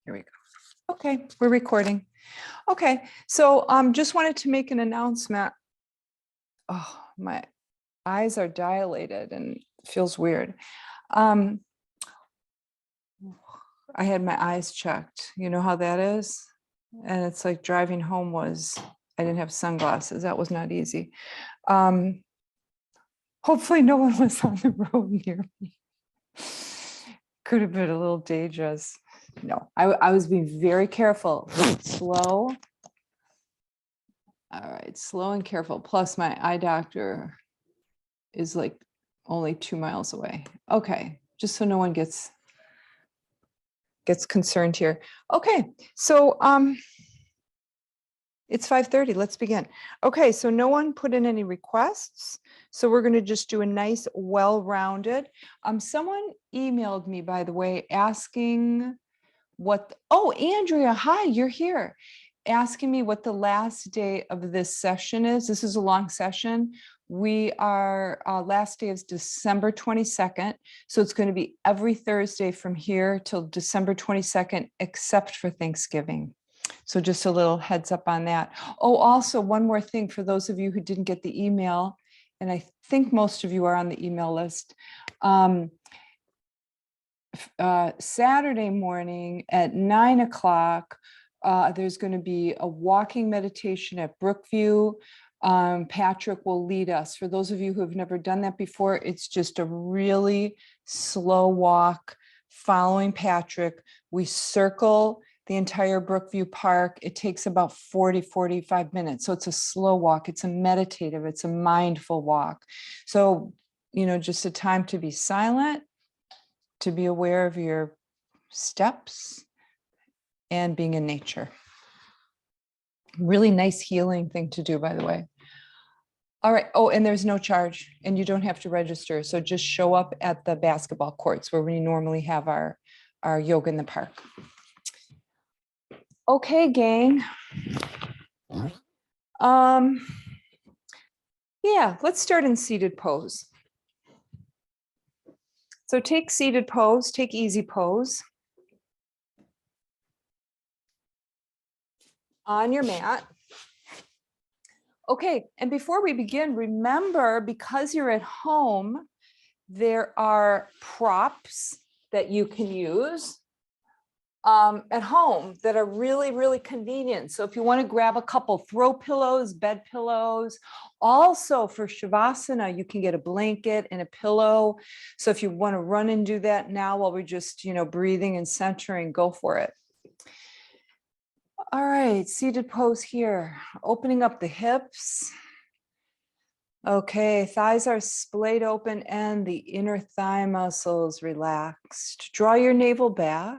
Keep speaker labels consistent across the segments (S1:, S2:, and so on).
S1: Here we go. Okay, we're recording. Okay, so just wanted to make an announcement. Oh, my eyes are dilated and it feels weird. I had my eyes checked. You know how that is? And it's like driving home was, I didn't have sunglasses. That was not easy. Hopefully no one was on the road near me. Could have been a little dangerous. No, I was being very careful, slow. All right, slow and careful. Plus my eye doctor is like only 2 miles away. Okay, just so no one gets concerned here. Okay, so it's 5:30. Let's begin. Okay, so no one put in any requests. So we're going to just do a nice, well-rounded. Someone emailed me, by the way, asking oh, Andrea, hi, you're here. Asking me what the last day of this session is. This is a long session. Our last day is December 22nd. So it's going to be every Thursday from here till December 22nd, except for Thanksgiving. So just a little heads up on that. Oh, also one more thing for those of you who didn't get the email, and I think most of you are on the email list. Saturday morning at 9 o'clock, there's going to be a walking meditation at Brookview. Patrick will lead us. For those of you who have never done that before, it's just a really slow walk following Patrick. We circle the entire Brookview Park. It takes about 45 minutes. So it's a slow walk. It's a meditative, it's a mindful walk. So, just a time to be silent, to be aware of your steps and being in nature. Really nice healing thing to do, by the way. All right. Oh, and there's no charge and you don't have to register. So just show up at the basketball courts where we normally have our yoga in the park. Okay, gang. Yeah, let's start in seated pose. So take seated pose, take easy pose. On your mat. Okay, and before we begin, remember, because you're at home, there are props that you can use at home that are really, really convenient. So if you want to grab a couple throw pillows, bed pillows, also for Shavasana, you can get a blanket and a pillow. So if you want to run and do that now while we're just, breathing and centering, go for it. All right, seated pose here, opening up the hips. Okay, thighs are splayed open and the inner thigh muscles relaxed. Draw your navel back.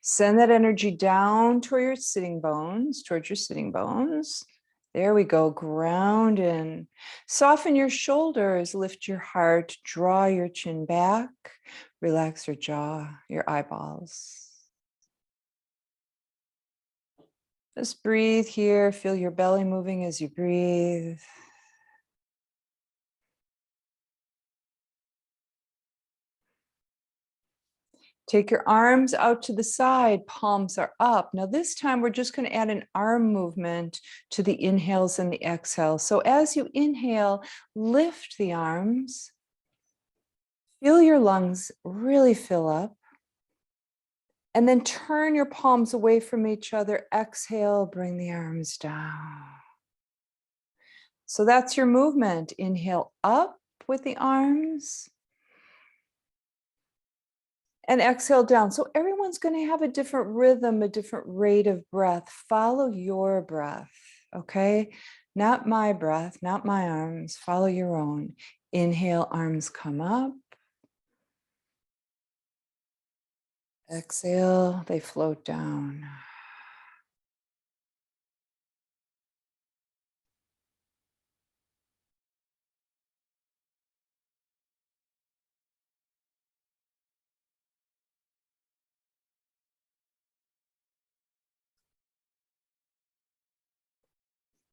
S1: Send that energy down toward your sitting bones, There we go, ground in. Soften your shoulders, lift your heart, draw your chin back, relax your jaw, your eyeballs. Just breathe here, feel your belly moving as you breathe. Take your arms out to the side, palms are up. Now this time we're just going to add an arm movement to the inhales and the exhales. So as you inhale, lift the arms. Feel your lungs really fill up. And then turn your palms away from each other. Exhale, bring the arms down. So that's your movement. Inhale up with the arms. And exhale down. So everyone's going to have a different rhythm, a different rate of breath. Follow your breath, okay? Not my breath, not my arms. Follow your own. Inhale, arms come up. Exhale, they float down.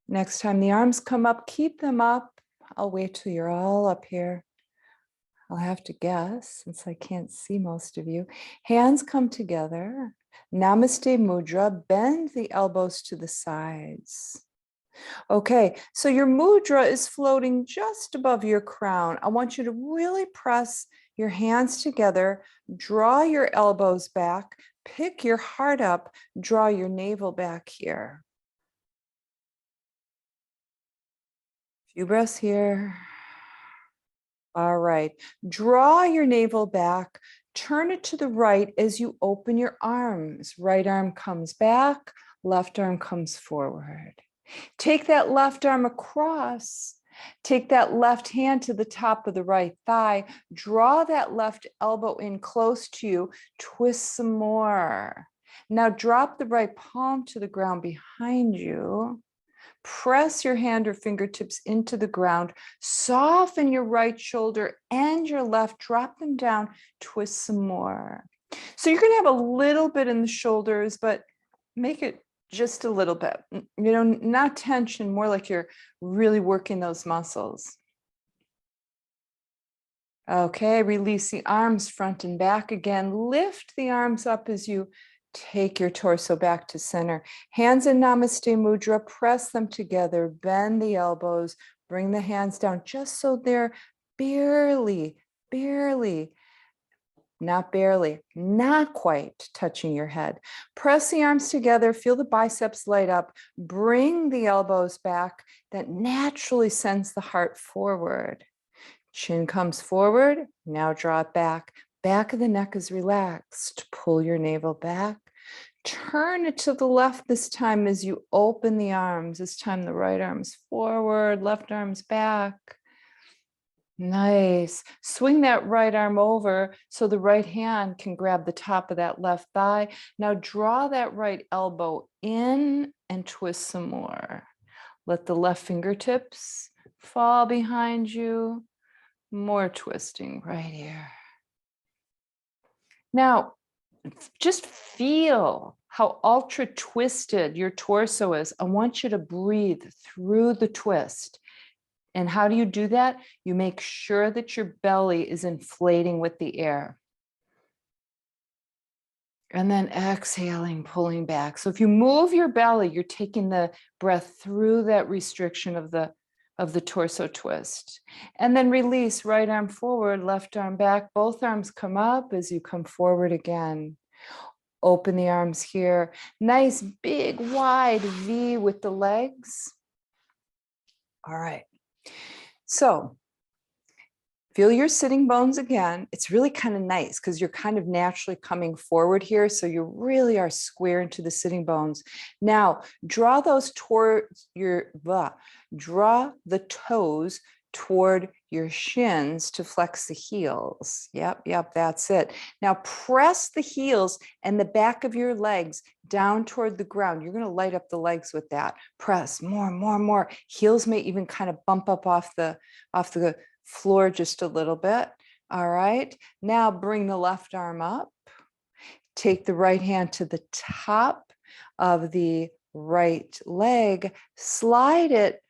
S1: Next time the arms come up, keep them up. I'll wait till you're all up here. I'll have to guess since I can't see most of you. Hands come together. Namaste Mudra, bend the elbows to the sides. Okay, so your mudra is floating just above your crown. I want you to really press your hands together, draw your elbows back, pick your heart up, draw your navel back here. Few breaths here. All right, draw your navel back, turn it to the right as you open your arms. Right arm comes back, left arm comes forward. Take that left arm across. Take that left hand to the top of the right thigh. Draw that left elbow in close to you. Twist some more. Now drop the right palm to the ground behind you. Press your hand or fingertips into the ground. Soften your right shoulder and your left. Drop them down. Twist some more. So you're going to have a little bit in the shoulders, but make it just a little bit, not tension, more like you're really working those muscles. Okay, release the arms front and back again. Lift the arms up as you take your torso back to center. Hands in Namaste Mudra, press them together, bend the elbows, bring the hands down just so they're barely, not quite touching your head. Press the arms together, feel the biceps light up, bring the elbows back. That naturally sends the heart forward. Chin comes forward, now draw it back. Back of the neck is relaxed. Pull your navel back. Turn it to the left this time as you open the arms. This time the right arm's forward, left arm's back. Nice. Swing that right arm over so the right hand can grab the top of that left thigh. Now draw that right elbow in and twist some more. Let the left fingertips fall behind you. More twisting right here. Now, just feel how ultra twisted your torso is. I want you to breathe through the twist. And how do you do that? You make sure that your belly is inflating with the air. And then exhaling, pulling back. So if you move your belly, you're taking the breath through that restriction of the torso twist. And then release, right arm forward, left arm back. Both arms come up as you come forward again. Open the arms here. Nice, big, wide V with the legs. All right. So feel your sitting bones again. It's really kind of nice because you're kind of naturally coming forward here. So you really are square into the sitting bones. Now draw those towards draw the toes toward your shins to flex the heels. Yep, that's it. Now press the heels and the back of your legs down toward the ground. You're going to light up the legs with that. Press more. Heels may even kind of bump up off the floor just a little bit. All right. Now bring the left arm up. Take the right hand to the top of the right leg. Slide it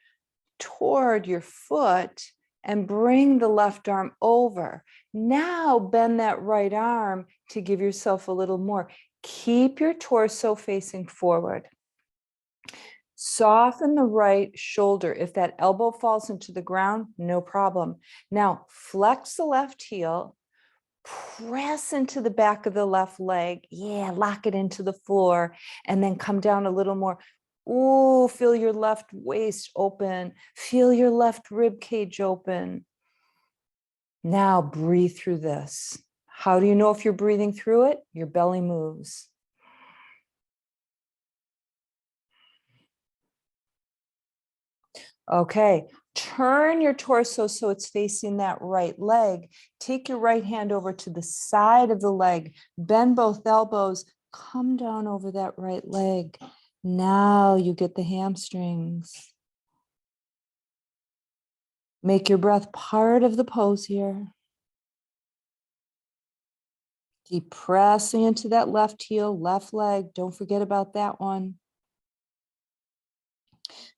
S1: toward your foot and bring the left arm over. Now bend that right arm to give yourself a little more. Keep your torso facing forward. Soften the right shoulder. If that elbow falls into the ground, no problem. Now flex the left heel, press into the back of the left leg. Yeah, lock it into the floor and then come down a little more. Ooh, feel your left waist open. Feel your left rib cage open. Now breathe through this. How do you know if you're breathing through it? Your belly moves. Okay, turn your torso so it's facing that right leg. Take your right hand over to the side of the leg. Bend both elbows. Come down over that right leg. Now you get the hamstrings. Make your breath part of the pose here. Keep pressing into that left heel, left leg. Don't forget about that one.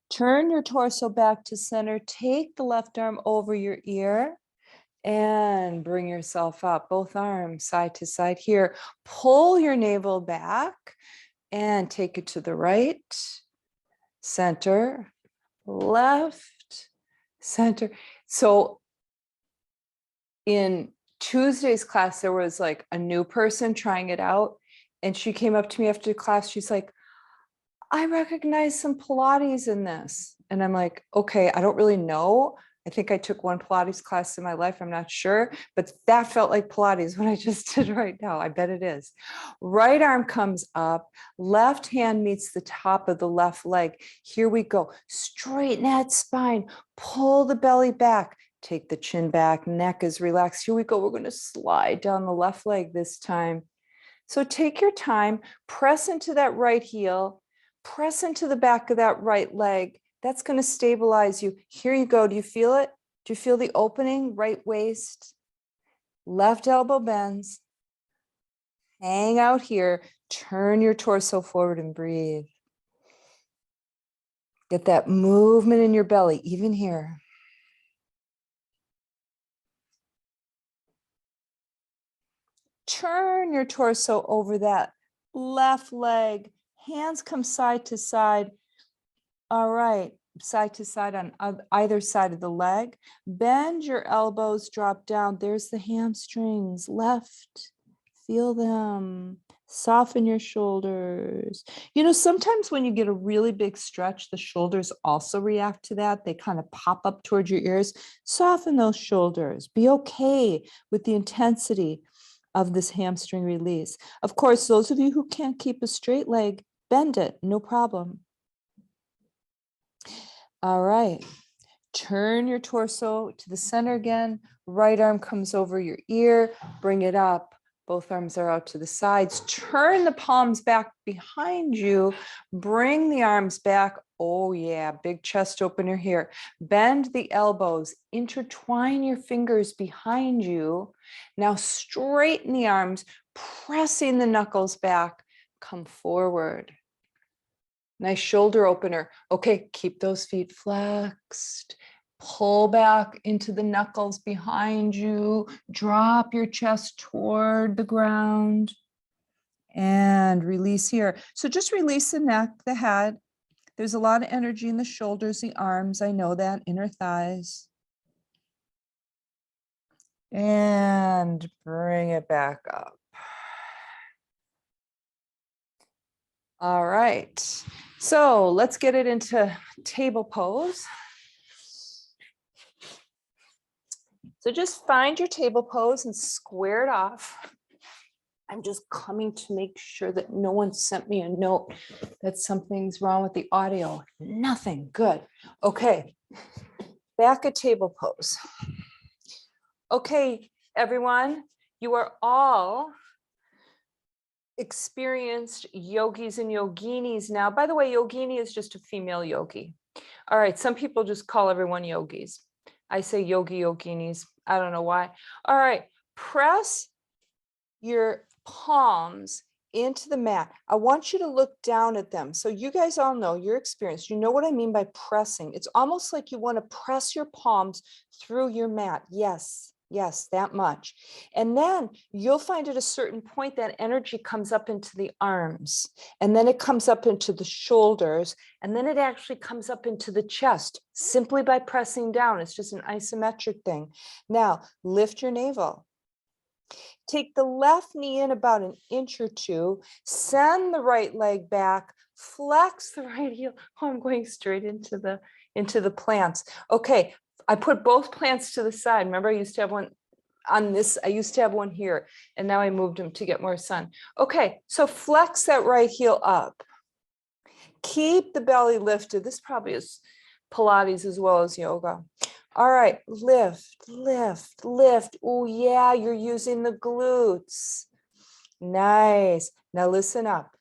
S1: Turn your torso back to center. Take the left arm over your ear. And bring yourself up, both arms side to side here. Pull your navel back and take it to the right, center, left, center. So in Tuesday's class, there was like a new person trying it out. And she came up to me after class. She's like, I recognize some Pilates in this. And I'm like, okay, I don't really know. I think I took one Pilates class in my life. I'm not sure, but that felt like Pilates what I just did right now. I bet it is. Right arm comes up, left hand meets the top of the left leg. Here we go. Straighten that spine, pull the belly back, take the chin back, neck is relaxed. Here we go. We're going to slide down the left leg this time. So take your time, press into that right heel, press into the back of that right leg. That's going to stabilize you. Here you go. Do you feel it? Do you feel the opening? Right waist, left elbow bends. Hang out here. Turn your torso forward and breathe. Get that movement in your belly, even here. Turn your torso over that left leg. Hands come side to side. All right, side to side on either side of the leg. Bend your elbows, drop down. There's the hamstrings, left. Feel them. Soften your shoulders. You know, sometimes when you get a really big stretch, the shoulders also react to that. They kind of pop up towards your ears. Soften those shoulders. Be okay with the intensity of this hamstring release. Of course, those of you who can't keep a straight leg, bend it, no problem. All right, turn your torso to the center again. Right arm comes over your ear, bring it up. Both arms are out to the sides. Turn the palms back behind you. Bring the arms back. Oh yeah, big chest opener here. Bend the elbows, intertwine your fingers behind you. Now straighten the arms, pressing the knuckles back. Come forward. Nice shoulder opener. Okay, keep those feet flexed. Pull back into the knuckles behind you. Drop your chest toward the ground. And release here. So just release the neck, the head. There's a lot of energy in the shoulders, the arms. I know that, inner thighs. And bring it back up. All right. So let's get it into table pose. So just find your table pose and square it off. I'm just coming to make sure that no one sent me a note that something's wrong with the audio. Nothing. Good. Okay. Back at table pose. Okay, everyone, you are all experienced yogis and yoginis now. By the way, yogini is just a female yogi. All right, some people just call everyone yogis. I say yogi yoginis. I don't know why. All right, press your palms into the mat. I want you to look down at them. So you guys all know, you're experienced. You know what I mean by pressing. It's almost like you want to press your palms through your mat. Yes. Yes, that much. And then you'll find at a certain point that energy comes up into the arms, and then it comes up into the shoulders, and then it actually comes up into the chest simply by pressing down. It's just an isometric thing. Now, lift your navel. Take the left knee in about an inch or two, send the right leg back, flex the right heel. Oh, I'm going straight into the plants. Okay. I put both plants to the side. Remember, I used to have one on this. I used to have one here, and now I moved them to get more sun. Okay, so flex that right heel up. Keep the belly lifted. This probably is Pilates as well as yoga. All right, lift, lift, lift. Oh yeah, you're using the glutes. Nice. Now listen up.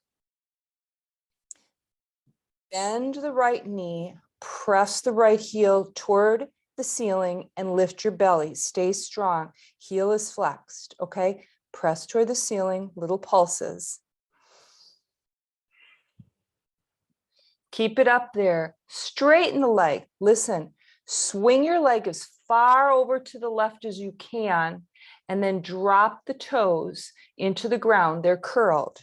S1: Bend the right knee, press the right heel toward the ceiling and lift your belly. Stay strong. Heel is flexed, okay? Press toward the ceiling, little pulses. Keep it up there. Straighten the leg. Listen, swing your leg as far over to the left as you can, and then drop the toes into the ground. They're curled.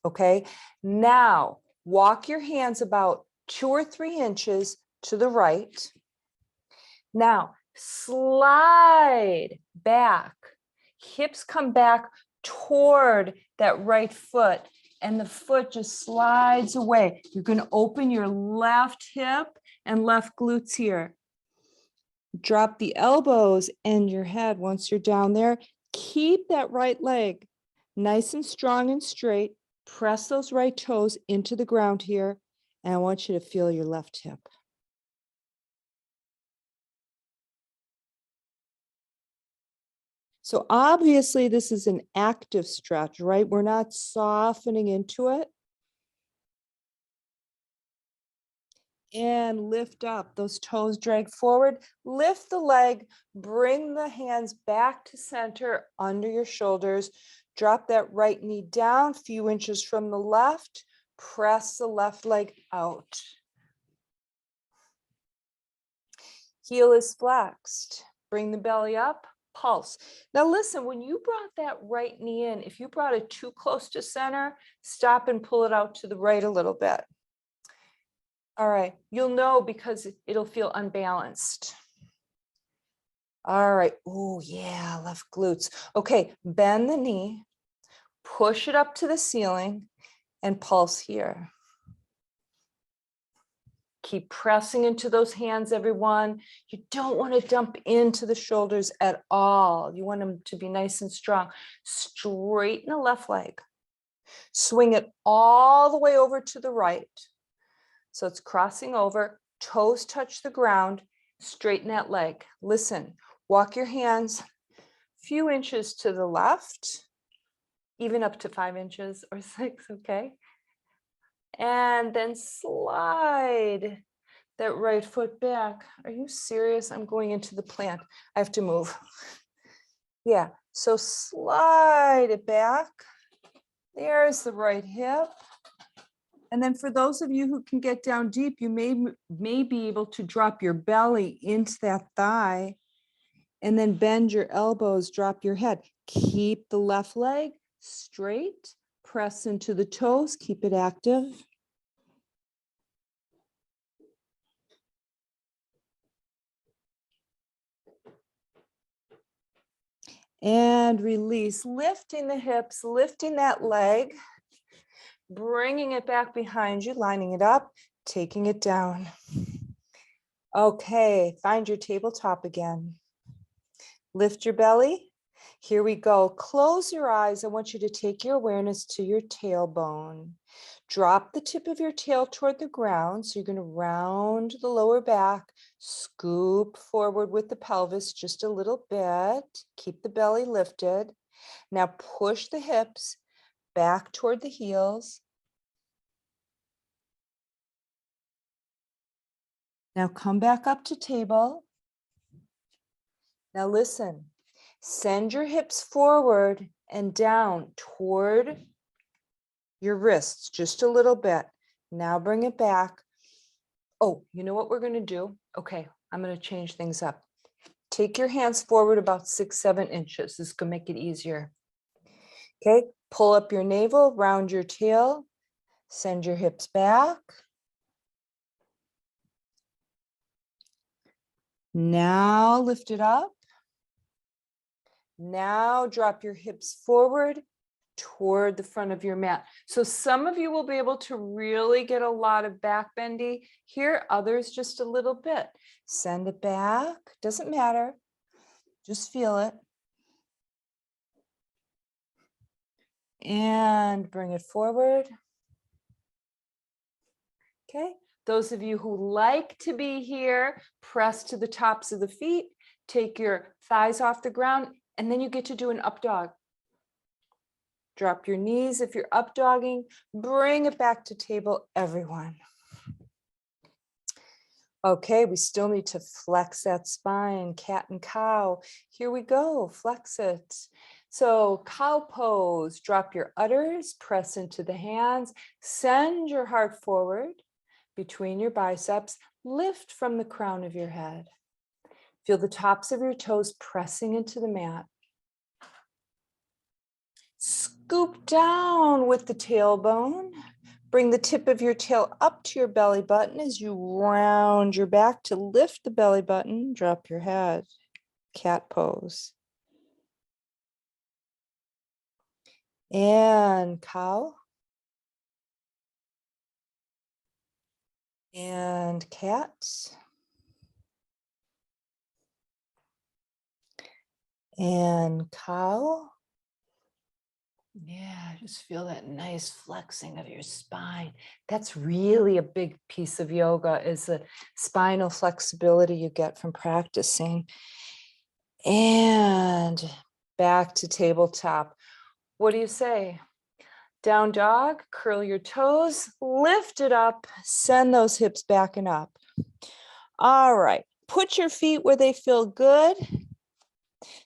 S1: Okay, now walk your hands about 2 or 3 inches to the right. Now slide back, hips come back toward that right foot, and the foot just slides away. You're going to open your left hip and left glutes here. Drop the elbows and your head once you're down there. Keep that right leg nice and strong and straight. Press those right toes into the ground here. And I want you to feel your left hip. So obviously this is an active stretch, right? We're not softening into it. And lift up, those toes drag forward, lift the leg, bring the hands back to center under your shoulders, drop that right knee down, few inches from the left, press the left leg out. Heel is flexed, bring the belly up, pulse. Now listen, when you brought that right knee in, if you brought it too close to center, stop and pull it out to the right a little bit. All right, you'll know because it'll feel unbalanced. All right, oh yeah, left glutes. Okay, bend the knee, push it up to the ceiling, and pulse here. Keep pressing into those hands, everyone. You don't want to dump into the shoulders at all. You want them to be nice and strong. Straighten the left leg. Swing it all the way over to the right. So it's crossing over, toes touch the ground, straighten that leg. Listen, walk your hands a few inches to the left, even up to 5 inches or 6, okay? And then slide that right foot back. Are you serious? I'm going into the plant. I have to move. Yeah, so slide it back. There's the right hip. And then for those of you who can get down deep, you may be able to drop your belly into that thigh and then bend your elbows, drop your head. Keep the left leg straight, press into the toes, keep it active. And release, lifting the hips, lifting that leg. Bringing it back behind you, lining it up, taking it down. Okay, find your tabletop again. Lift your belly. Here we go. Close your eyes. I want you to take your awareness to your tailbone. Drop the tip of your tail toward the ground. So you're going to round the lower back, scoop forward with the pelvis just a little bit. Keep the belly lifted. Now push the hips back toward the heels. Now come back up to table. Now listen, send your hips forward and down toward your wrists just a little bit. Now bring it back. Oh, you know what we're going to do? Okay, I'm going to change things up. Take your hands forward about 6, 7 inches. This is going to make it easier. Okay, pull up your navel, round your tail, send your hips back. Now lift it up. Now drop your hips forward toward the front of your mat. So some of you will be able to really get a lot of back bendy here, others just a little bit. Send it back, doesn't matter, just feel it. And bring it forward. Okay, those of you who like to be here, press to the tops of the feet, take your thighs off the ground, and then you get to do an up dog. Drop your knees if you're up dogging, bring it back to table, everyone. Okay, we still need to flex that spine, cat and cow. Here we go, flex it. So cow pose, drop your udders, press into the hands, send your heart forward between your biceps, lift from the crown of your head. Feel the tops of your toes pressing into the mat. Scoop down with the tailbone. Bring the tip of your tail up to your belly button as you round your back to lift the belly button. Drop your head. Cat pose. And cow. And cat. And cow. Yeah, just feel that nice flexing of your spine. That's really a big piece of yoga, is the spinal flexibility you get from practicing. And back to tabletop. What do you say? Down dog, curl your toes, lift it up, send those hips back and up. All right, put your feet where they feel good.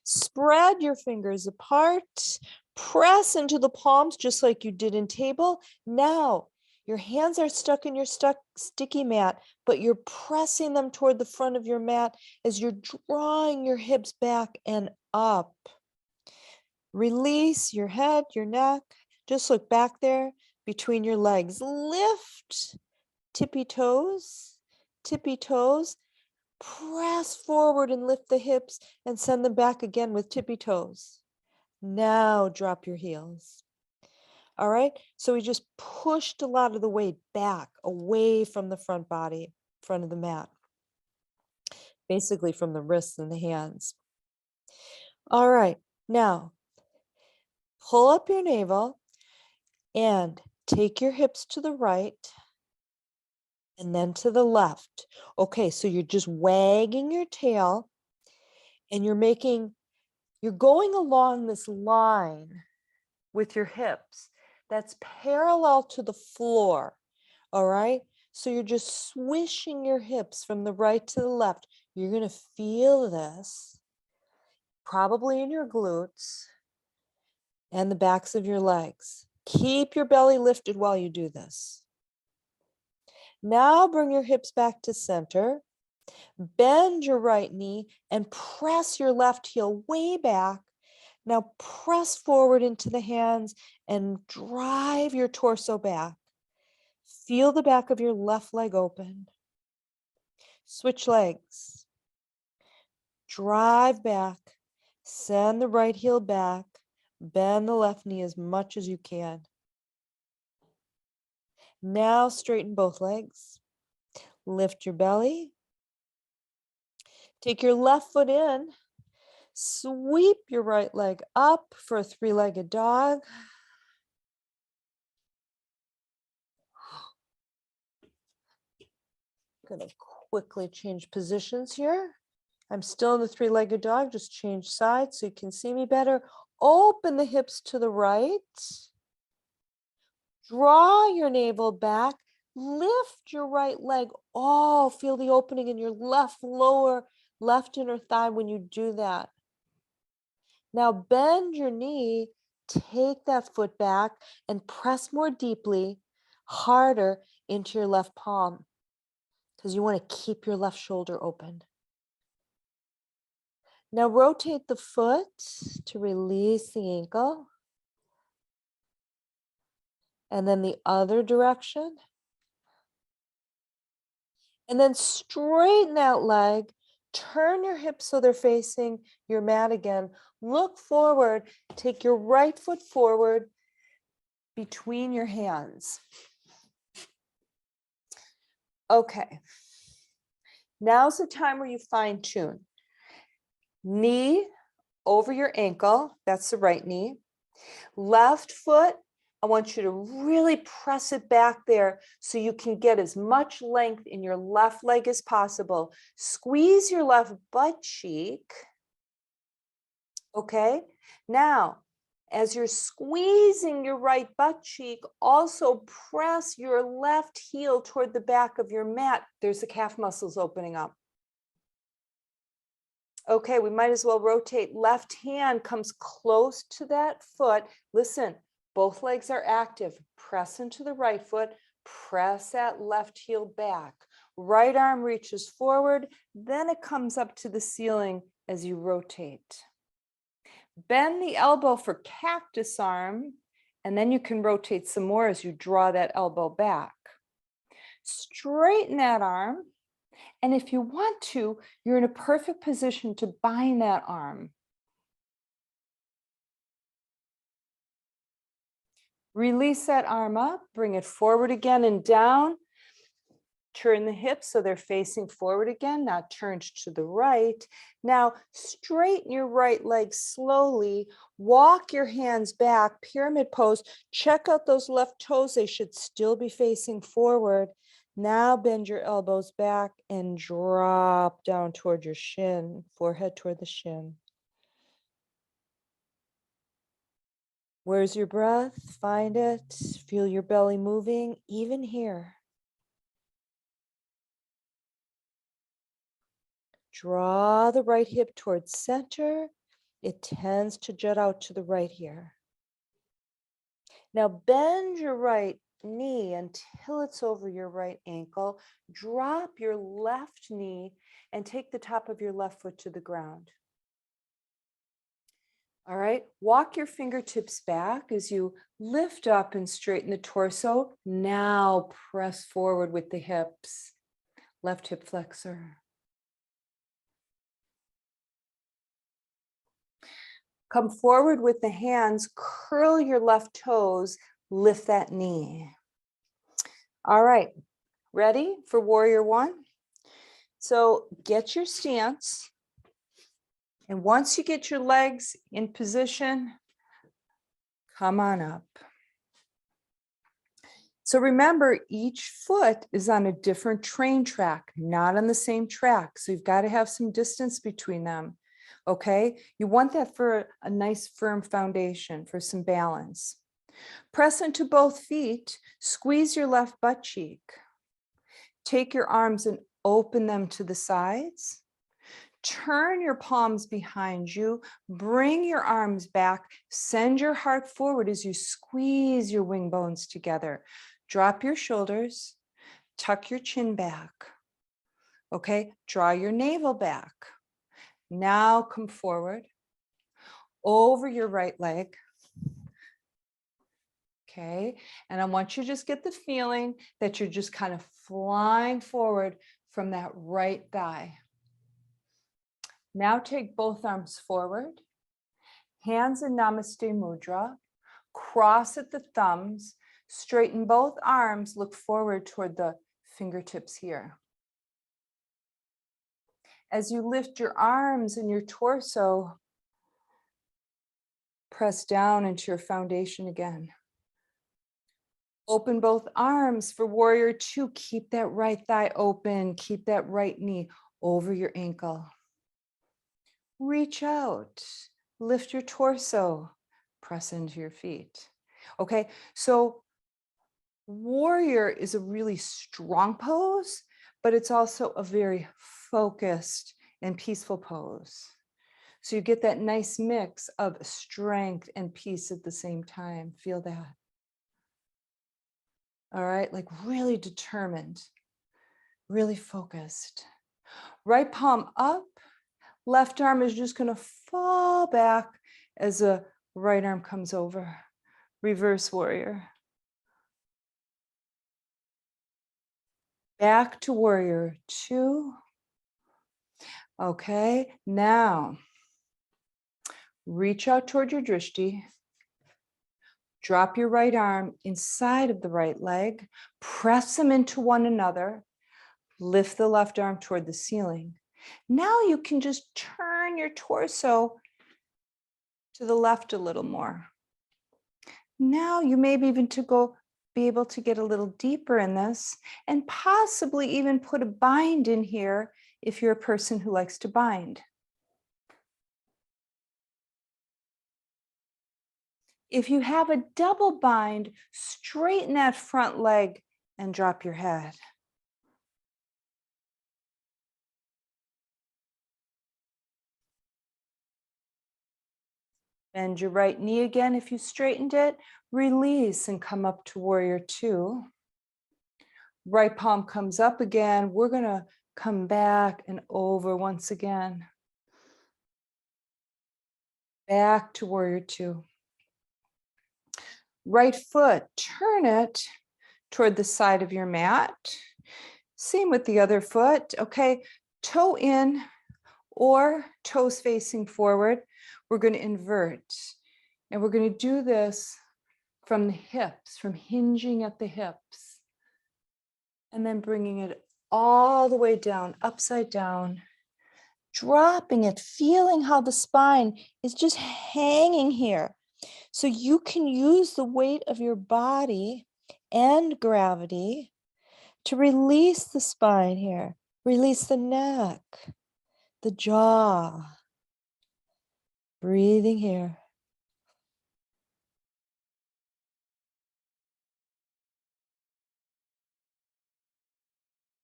S1: Spread your fingers apart. Press into the palms just like you did in table. Now, your hands are stuck in your sticky mat, but you're pressing them toward the front of your mat as you're drawing your hips back and up. Release your head, your neck. Just look back there between your legs. Lift, tippy toes, tippy toes. Press forward and lift the hips and send them back again with tippy toes. Now drop your heels. All right, so we just pushed a lot of the weight back away from the front body, front of the mat, basically from the wrists and the hands. All right, now pull up your navel and take your hips to the right and then to the left. Okay, so you're just wagging your tail and you're going along this line with your hips that's parallel to the floor. All right, so you're just swishing your hips from the right to the left. You're going to feel this probably in your glutes and the backs of your legs. Keep your belly lifted while you do this. Now bring your hips back to center. Bend your right knee and press your left heel way back. Now press forward into the hands and drive your torso back. Feel the back of your left leg open. Switch legs. Drive back. Send the right heel back. Bend the left knee as much as you can. Now straighten both legs. Lift your belly. Take your left foot in. Sweep your right leg up for a three-legged dog. I'm going to quickly change positions here. I'm still in the three-legged dog, just change sides so you can see me better. Open the hips to the right. Draw your navel back. Lift your right leg. Oh, feel the opening in your left inner thigh when you do that. Now bend your knee, take that foot back and press more deeply, harder into your left palm because you want to keep your left shoulder open. Now rotate the foot to release the ankle. And then the other direction. And then straighten that leg. Turn your hips so they're facing your mat again. Look forward. Take your right foot forward between your hands. Okay. Now's the time where you fine tune. Knee over your ankle. That's the right knee. Left foot. I want you to really press it back there so you can get as much length in your left leg as possible. Squeeze your left butt cheek. Okay. Now, as you're squeezing your right butt cheek, also press your left heel toward the back of your mat. There's the calf muscles opening up. Okay, we might as well rotate. Left hand comes close to that foot. Listen. Both legs are active. Press into the right foot. Press that left heel back. Right arm reaches forward, then it comes up to the ceiling as you rotate. Bend the elbow for cactus arm, and then you can rotate some more as you draw that elbow back. Straighten that arm, and if you want to, you're in a perfect position to bind that arm. Release that arm up, bring it forward again and down. Turn the hips so they're facing forward again, now turned to the right. Now straighten your right leg slowly, walk your hands back, pyramid pose, check out those left toes, they should still be facing forward. Now bend your elbows back and drop down toward your shin, forehead toward the shin. Where's your breath? Find it, feel your belly moving, even here. Draw the right hip towards center. It tends to jut out to the right here. Now bend your right knee until it's over your right ankle. Drop your left knee and take the top of your left foot to the ground. All right, walk your fingertips back as you lift up and straighten the torso. Now press forward with the hips. Left hip flexor. Come forward with the hands, curl your left toes, lift that knee. All right, ready for warrior one? So get your stance. And once you get your legs in position, come on up. So remember, each foot is on a different train track, not on the same track. So you've got to have some distance between them. Okay, you want that for a nice firm foundation, for some balance. Press into both feet, squeeze your left butt cheek. Take your arms and open them to the sides. Turn your palms behind you, bring your arms back, send your heart forward as you squeeze your wing bones together. Drop your shoulders, tuck your chin back. Okay, draw your navel back. Now come forward, over your right leg. Okay, and I want you to just get the feeling that you're just kind of flying forward from that right thigh. Now take both arms forward, hands in Namaste Mudra, cross at the thumbs, straighten both arms, look forward toward the fingertips here. As you lift your arms and your torso, press down into your foundation again. Open both arms for warrior two. Keep that right thigh open. Keep that right knee over your ankle. Reach out, lift your torso, press into your feet. Okay, so warrior is a really strong pose, but it's also a very focused and peaceful pose. So you get that nice mix of strength and peace at the same time. Feel that. All right, like really determined, really focused. Right palm up, left arm is just going to fall back as the right arm comes over. Reverse warrior. Back to warrior two. Okay, now reach out toward your drishti. Drop your right arm inside of the right leg. Press them into one another. Lift the left arm toward the ceiling. Now you can just turn your torso to the left a little more. Now you may be able to get a little deeper in this and possibly even put a bind in here if you're a person who likes to bind. If you have a double bind, straighten that front leg and drop your head. Bend your right knee again if you straightened it. Release and come up to warrior two. Right palm comes up again. We're going to come back and over once again. Back to warrior two. Right foot, turn it toward the side of your mat. Same with the other foot. Okay, toe in or toes facing forward. We're going to invert. And we're going to do this from the hips, from hinging at the hips. And then bringing it all the way down, upside down. Dropping it, feeling how the spine is just hanging here. So you can use the weight of your body and gravity to release the spine here, release the neck, the jaw. Breathing here.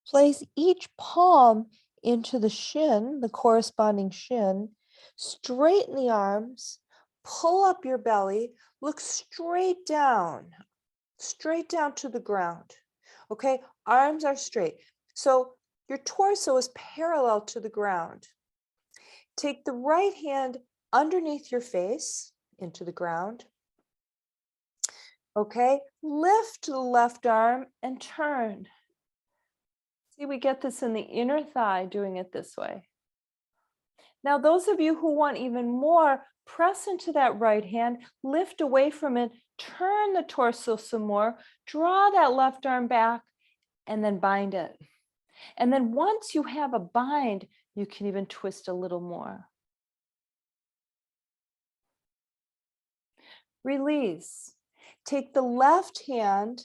S1: Place each palm into the shin, the corresponding shin. Straighten the arms, pull up your belly, look straight down to the ground. Okay, arms are straight. So your torso is parallel to the ground. Take the right hand underneath your face into the ground. Okay, lift the left arm and turn. See, we get this in the inner thigh doing it this way. Now, those of you who want even more, press into that right hand, lift away from it, turn the torso some more, draw that left arm back, and then bind it. And then once you have a bind, you can even twist a little more. Release. Take the left hand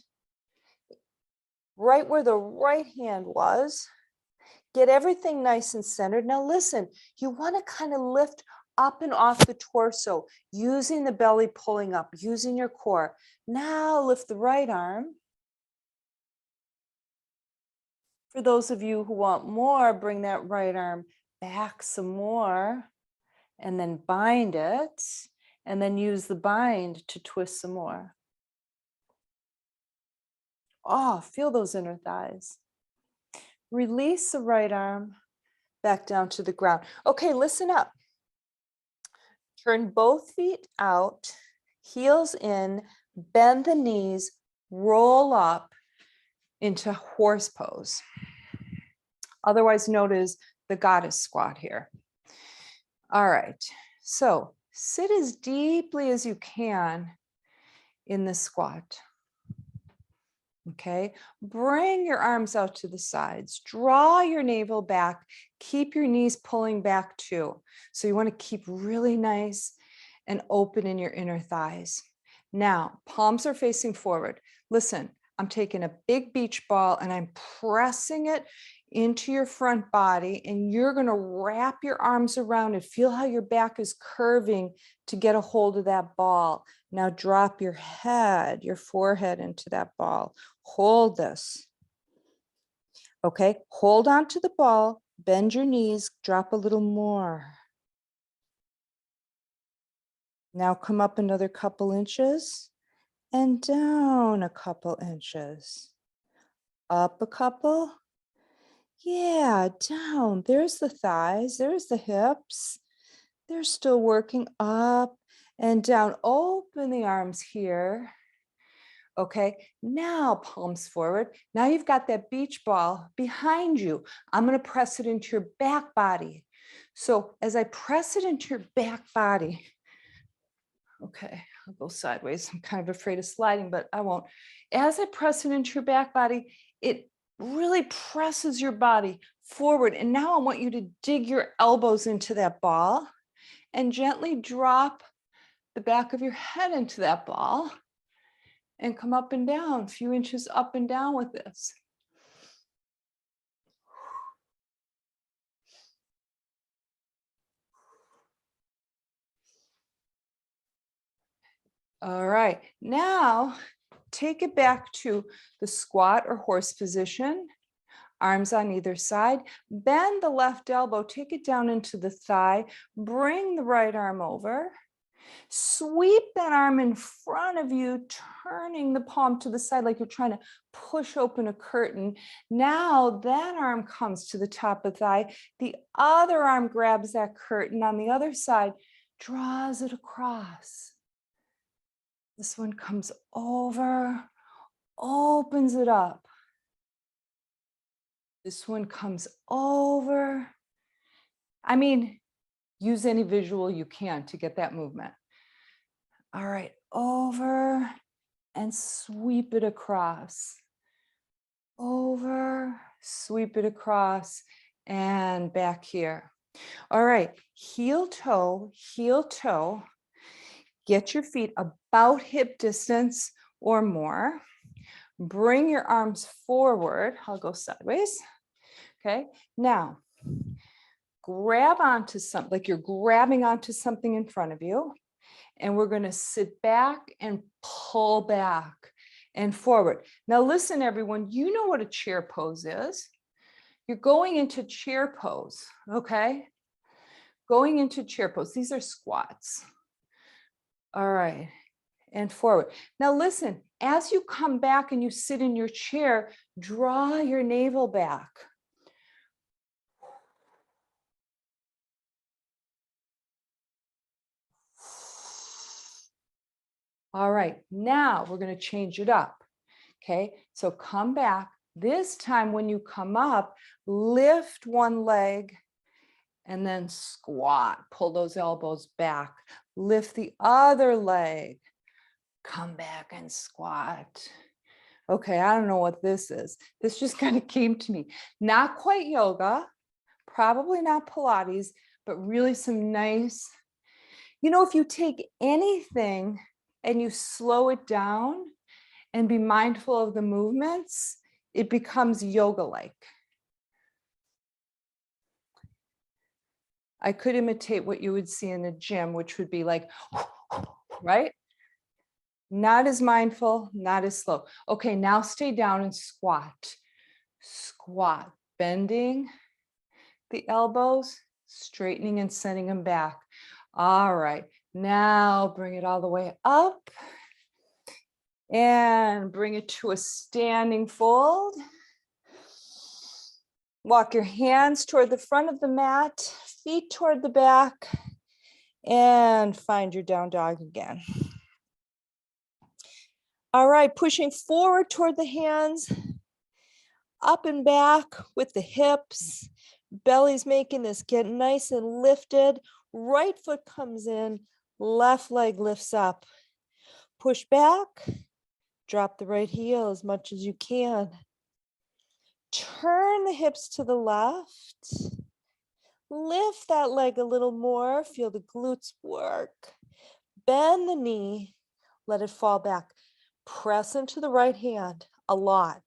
S1: right where the right hand was. Get everything nice and centered. Now listen, you want to kind of lift up and off the torso, using the belly pulling up, using your core. Now lift the right arm. For those of you who want more, bring that right arm back some more and then bind it, and then use the bind to twist some more. Oh, feel those inner thighs. Release the right arm back down to the ground. Okay, listen up. Turn both feet out, heels in, bend the knees, roll up into horse pose, otherwise known as the goddess squat here. All right, so sit as deeply as you can in the squat. Okay, bring your arms out to the sides, draw your navel back, keep your knees pulling back too. So you want to keep really nice and open in your inner thighs. Now, palms are facing forward. Listen, I'm taking a big beach ball and I'm pressing it into your front body, and you're going to wrap your arms around it. Feel how your back is curving to get a hold of that ball. Now drop your head, your forehead into that ball. Hold this. Okay, hold on to the ball, bend your knees, drop a little more. Now come up another couple inches and down a couple inches. Up a couple. Yeah, down. There's the thighs, there's the hips. They're still working up and down. Open the arms here. Okay, now palms forward. Now you've got that beach ball behind you. I'm going to press it into your back body. So as I press it into your back body, okay, I'll go sideways. I'm kind of afraid of sliding, but I won't. As I press it into your back body, it really presses your body forward. And now I want you to dig your elbows into that ball and gently drop the back of your head into that ball and come up and down, a few inches up and down with this. All right, now take it back to the squat or horse position. Arms on either side. Bend the left elbow, take it down into the thigh, bring the right arm over, Sweep that arm in front of you, turning the palm to the side like you're trying to push open a curtain. Now that arm comes to the top of the thigh. The other arm grabs that curtain on the other side, draws it across. This one comes over, opens it up. This one comes over. I mean, use any visual you can to get that movement. All right, over and sweep it across. Over, sweep it across, and back here. All right, heel toe, heel toe. Get your feet about hip distance or more. Bring your arms forward. I'll go sideways. Okay, now grab onto something, like you're grabbing onto something in front of you. And we're going to sit back and pull back and forward. Now listen, everyone, you know what a chair pose is. You're going into chair pose, okay? Going into chair pose. These are squats. All right, and forward. Now listen, as you come back and you sit in your chair, draw your navel back. All right, now we're going to change it up. Okay, so come back. This time when you come up, lift one leg and then squat. Pull those elbows back. Lift the other leg. Come back and squat. Okay, I don't know what this is. This just kind of came to me. Not quite yoga, probably not Pilates, but really some nice, if you take anything and you slow it down and be mindful of the movements, it becomes yoga-like. I could imitate what you would see in the gym, which would be like, right? Not as mindful, not as slow. Okay, now stay down and squat. Squat, bending the elbows, straightening and sending them back. All right, now bring it all the way up. And bring it to a standing fold. Walk your hands toward the front of the mat, feet toward the back, and find your down dog again. All right, pushing forward toward the hands, up and back with the hips. Belly's making this get nice and lifted. Right foot comes in, left leg lifts up. Push back. Drop the right heel as much as you can. Turn the hips to the left. Lift that leg a little more. Feel the glutes work. Bend the knee. Let it fall back. Press into the right hand a lot.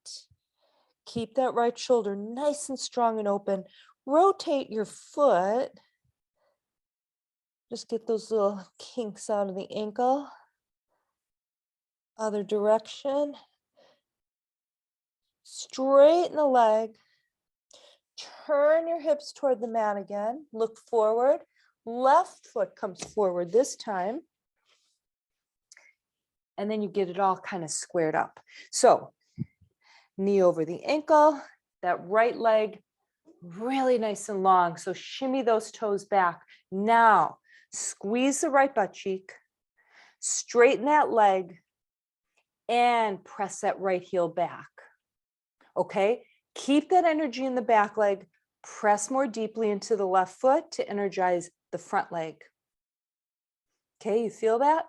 S1: Keep that right shoulder nice and strong and open. Rotate your foot. Just get those little kinks out of the ankle. Other direction. Straighten the leg. Turn your hips toward the mat again. Look forward. Left foot comes forward this time. And then you get it all kind of squared up. So knee over the ankle, that right leg really nice and long. So shimmy those toes back. Now squeeze the right butt cheek. Straighten that leg. And press that right heel back. Okay, keep that energy in the back leg. Press more deeply into the left foot to energize the front leg. Okay, you feel that?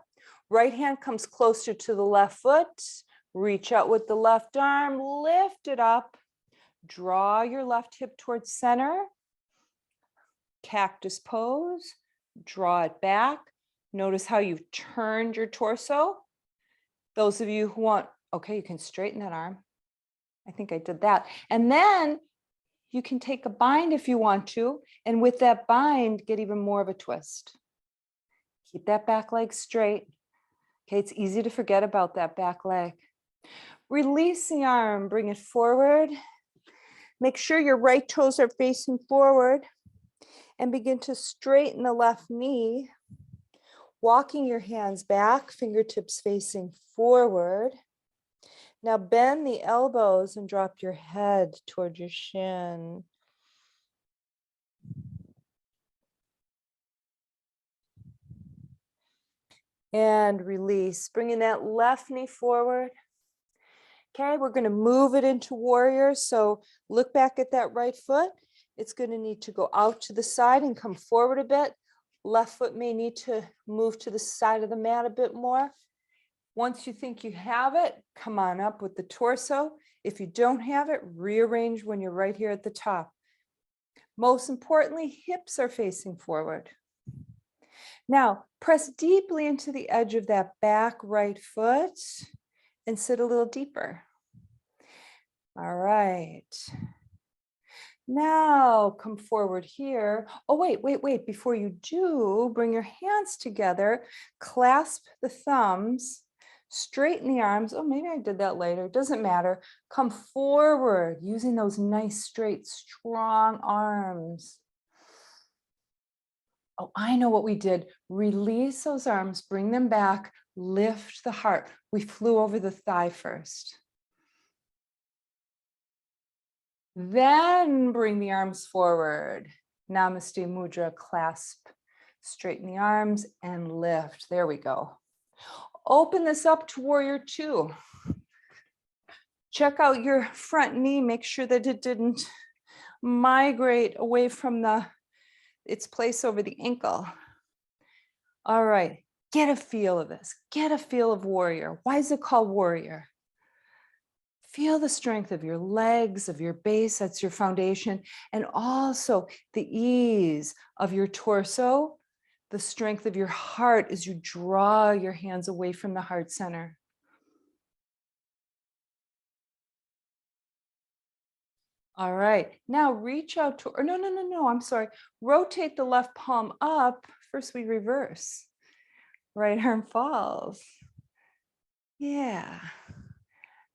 S1: Right hand comes closer to the left foot. Reach out with the left arm, lift it up. Draw your left hip towards center. Cactus pose. Draw it back. Notice how you've turned your torso. Those of you who want, okay, you can straighten that arm. I think I did that. And then you can take a bind if you want to. And with that bind, get even more of a twist. Keep that back leg straight. Okay, it's easy to forget about that back leg. Release the arm, bring it forward. Make sure your right toes are facing forward. And begin to straighten the left knee.
S2: Walking your hands back, fingertips facing forward. Now bend the elbows and drop your head toward your shin. And release, bringing that left knee forward. Okay, we're going to move it into warrior. So look back at that right foot. It's going to need to go out to the side and come forward a bit. Left foot may need to move to the side of the mat a bit more. Once you think you have it, come on up with the torso. If you don't have it, rearrange when you're right here at the top. Most importantly, hips are facing forward. Now, press deeply into the edge of that back right foot and sit a little deeper. All right. Now come forward here. Oh, wait. Before you do, bring your hands together, clasp the thumbs, straighten the arms. Oh, maybe I did that later. Doesn't matter. Come forward using those nice, straight, strong arms. Oh, I know what we did. Release those arms, bring them back, lift the heart. We flew over the thigh first. Then bring the arms forward. Namaste Mudra, clasp, straighten the arms and lift. There we go. Open this up to warrior two. Check out your front knee. Make sure that it didn't migrate away from its place over the ankle. All right, get a feel of this. Get a feel of warrior. Why is it called warrior? Feel the strength of your legs, of your base, that's your foundation, and also the ease of your torso, the strength of your heart as you draw your hands away from the heart center. All right, now reach out to, or no, I'm sorry. Rotate the left palm up. First we reverse. Right arm falls. Yeah.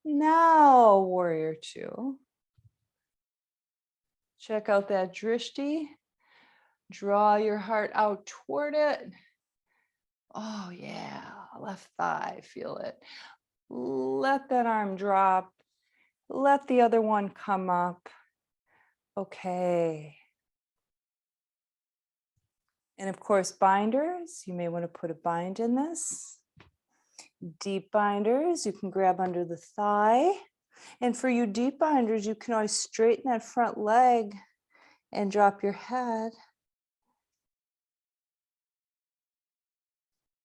S2: Now warrior two. Check out that drishti. Draw your heart out toward it. Oh yeah, left thigh, feel it. Let that arm drop. Let the other one come up. Okay. And of course, binders, you may want to put a bind in this. Deep binders, you can grab under the thigh. And for you deep binders, you can always straighten that front leg and drop your head.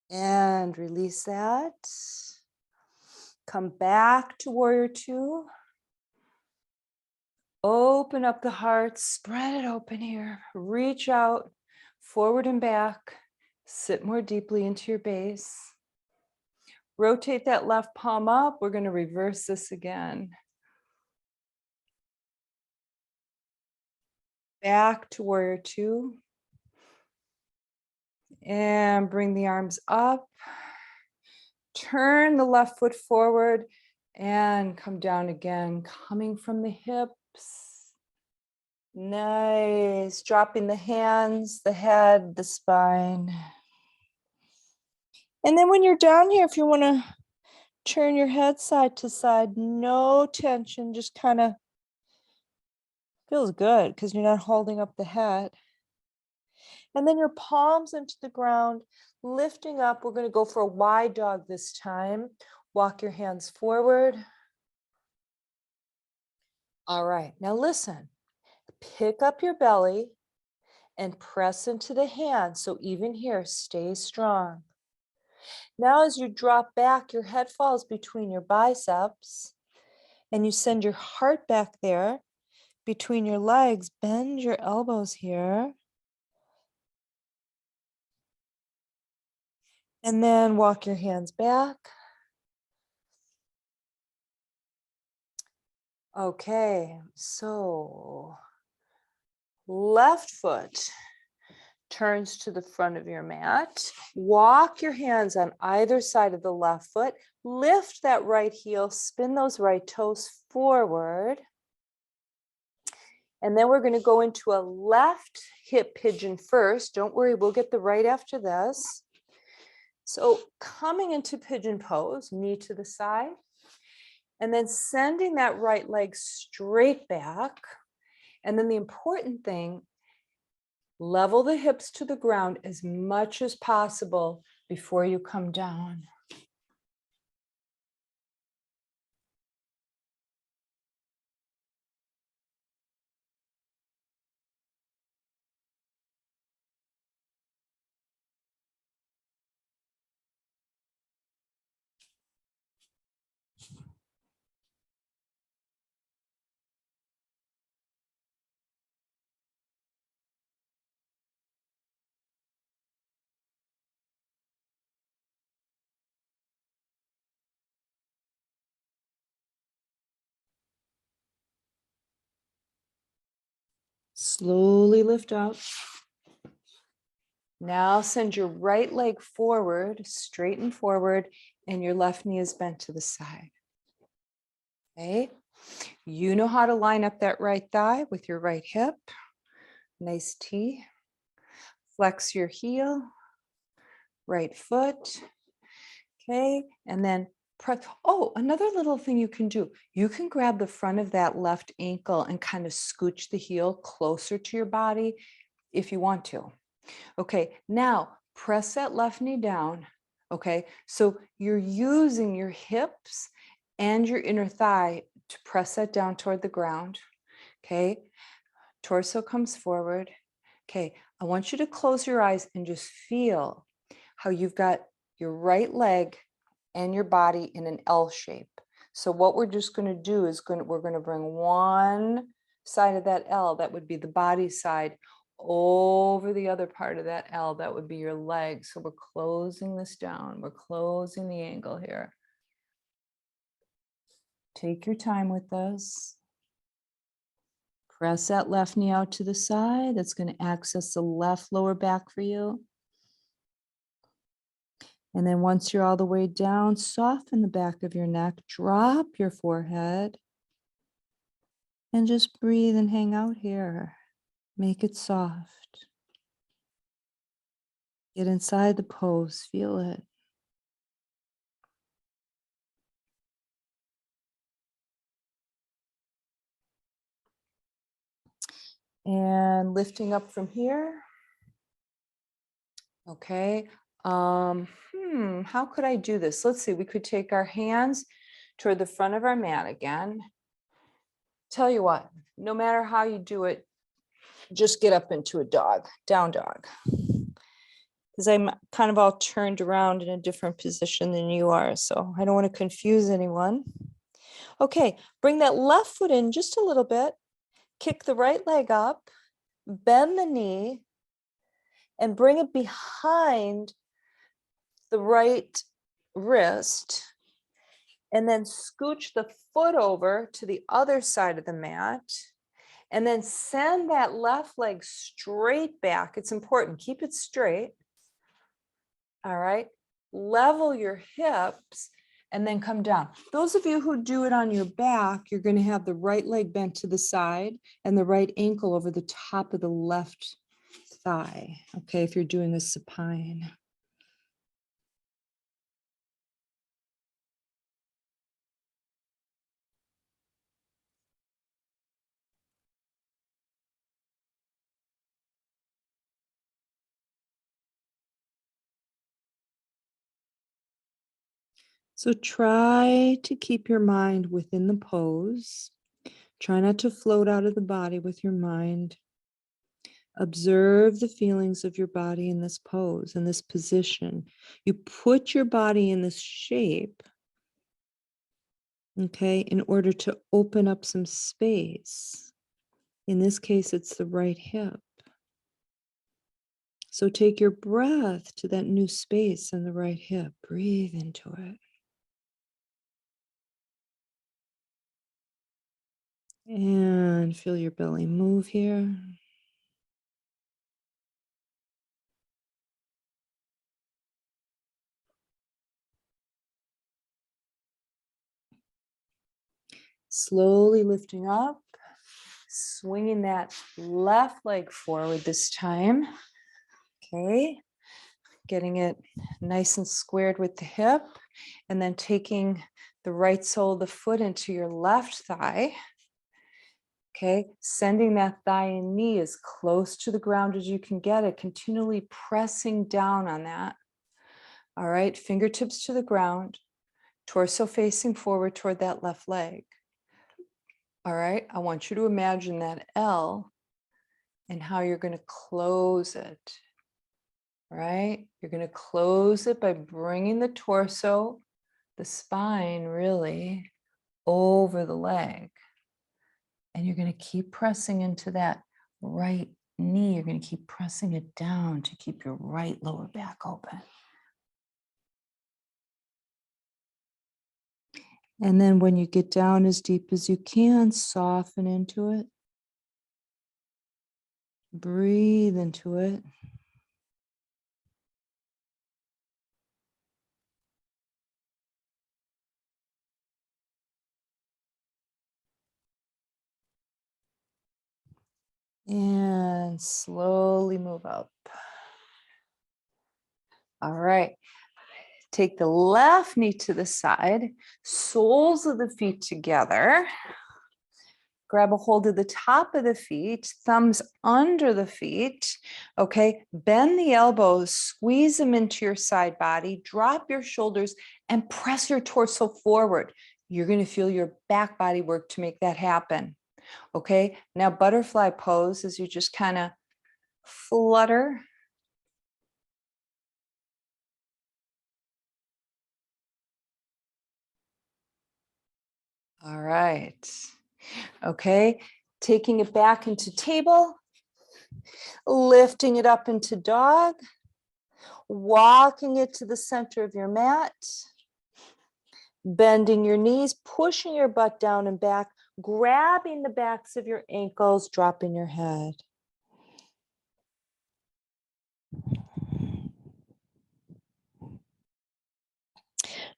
S2: And release that. Come back to warrior two. Open up the heart, spread it open here. Reach out, forward and back. Sit more deeply into your base. Rotate that left palm up. We're going to reverse this again. Back to warrior two. And bring the arms up. Turn the left foot forward and come down again, coming from the hips. Nice. Dropping the hands, the head, the spine. And then when you're down here, if you want to turn your head side to side, no tension, just kind of feels good because you're not holding up the head. And then your palms into the ground, lifting up. We're going to go for a wide dog this time. Walk your hands forward. All right, now listen. Pick up your belly and press into the hands. So even here, stay strong. Now as you drop back, your head falls between your biceps and you send your heart back there between your legs. Bend your elbows here. And then walk your hands back. Okay, so left foot turns to the front of your mat. Walk your hands on either side of the left foot. Lift that right heel, spin those right toes forward. And then we're going to go into a left hip pigeon first. Don't worry, we'll get the right after this. So coming into pigeon pose, knee to the side, and then sending that right leg straight back. And then the important thing, level the hips to the ground as much as possible before you come down. Slowly lift up. Now send your right leg forward, straighten forward, and your left knee is bent to the side. Okay. You know how to line up that right thigh with your right hip. Nice T. Flex your heel, right foot. Okay. And then press. Oh, another little thing you can do. You can grab the front of that left ankle and kind of scooch the heel closer to your body if you want to. Okay. Now press that left knee down. Okay. So you're using your hips and your inner thigh to press that down toward the ground. Okay. Torso comes forward. Okay. I want you to close your eyes and just feel how you've got your right leg and your body in an L shape. So what we're just going to do is we're going to bring one side of that L, that would be the body side, over the other part of that L, that would be your leg. So we're closing this down. We're closing the angle here. Take your time with this. Press that left knee out to the side. That's going to access the left lower back for you. And then once you're all the way down, soften the back of your neck, drop your forehead, and just breathe and hang out here. Make it soft. Get inside the pose, feel it. And lifting up from here. Okay. How could I do this? Let's see, we could take our hands toward the front of our mat again. Tell you what, no matter how you do it, just get up into a dog, down dog. Because I'm kind of all turned around in a different position than you are, so I don't want to confuse anyone. Okay, bring that left foot in just a little bit, kick the right leg up, bend the knee, and bring it behind the right wrist, and then scooch the foot over to the other side of the mat, and then send that left leg straight back. It's important, keep it straight. All right, level your hips and then come down. Those of you who do it on your back, you're going to have the right leg bent to the side and the right ankle over the top of the left thigh. Okay, if you're doing a supine. So try to keep your mind within the pose. Try not to float out of the body with your mind. Observe the feelings of your body in this pose, in this position. You put your body in this shape, okay, in order to open up some space. In this case, it's the right hip. So take your breath to that new space in the right hip. Breathe into it. And feel your belly move here. Slowly lifting up, swinging that left leg forward this time. Okay. getting it nice and squared with the hip, and then taking the right sole of the foot into your left thigh. Okay, sending that thigh and knee as close to the ground as you can get it, continually pressing down on that. All right, fingertips to the ground, torso facing forward toward that left leg. All right, I want you to imagine that L and how you're going to close it. Right? You're going to close it by bringing the torso, the spine really, over the leg. And you're going to keep pressing into that right knee. You're going to keep pressing it down to keep your right lower back open. And then when you get down as deep as you can, soften into it. Breathe into it. And slowly move up. All right. Take the left knee to the side, soles of the feet together. Grab a hold of the top of the feet, thumbs under the feet. Okay, bend the elbows, squeeze them into your side body, drop your shoulders, and press your torso forward. You're going to feel your back body work to make that happen. Okay, now butterfly pose as you just kind of flutter. All right. Okay, taking it back into table, lifting it up into dog, walking it to the center of your mat, bending your knees, pushing your butt down and back, grabbing the backs of your ankles, dropping your head.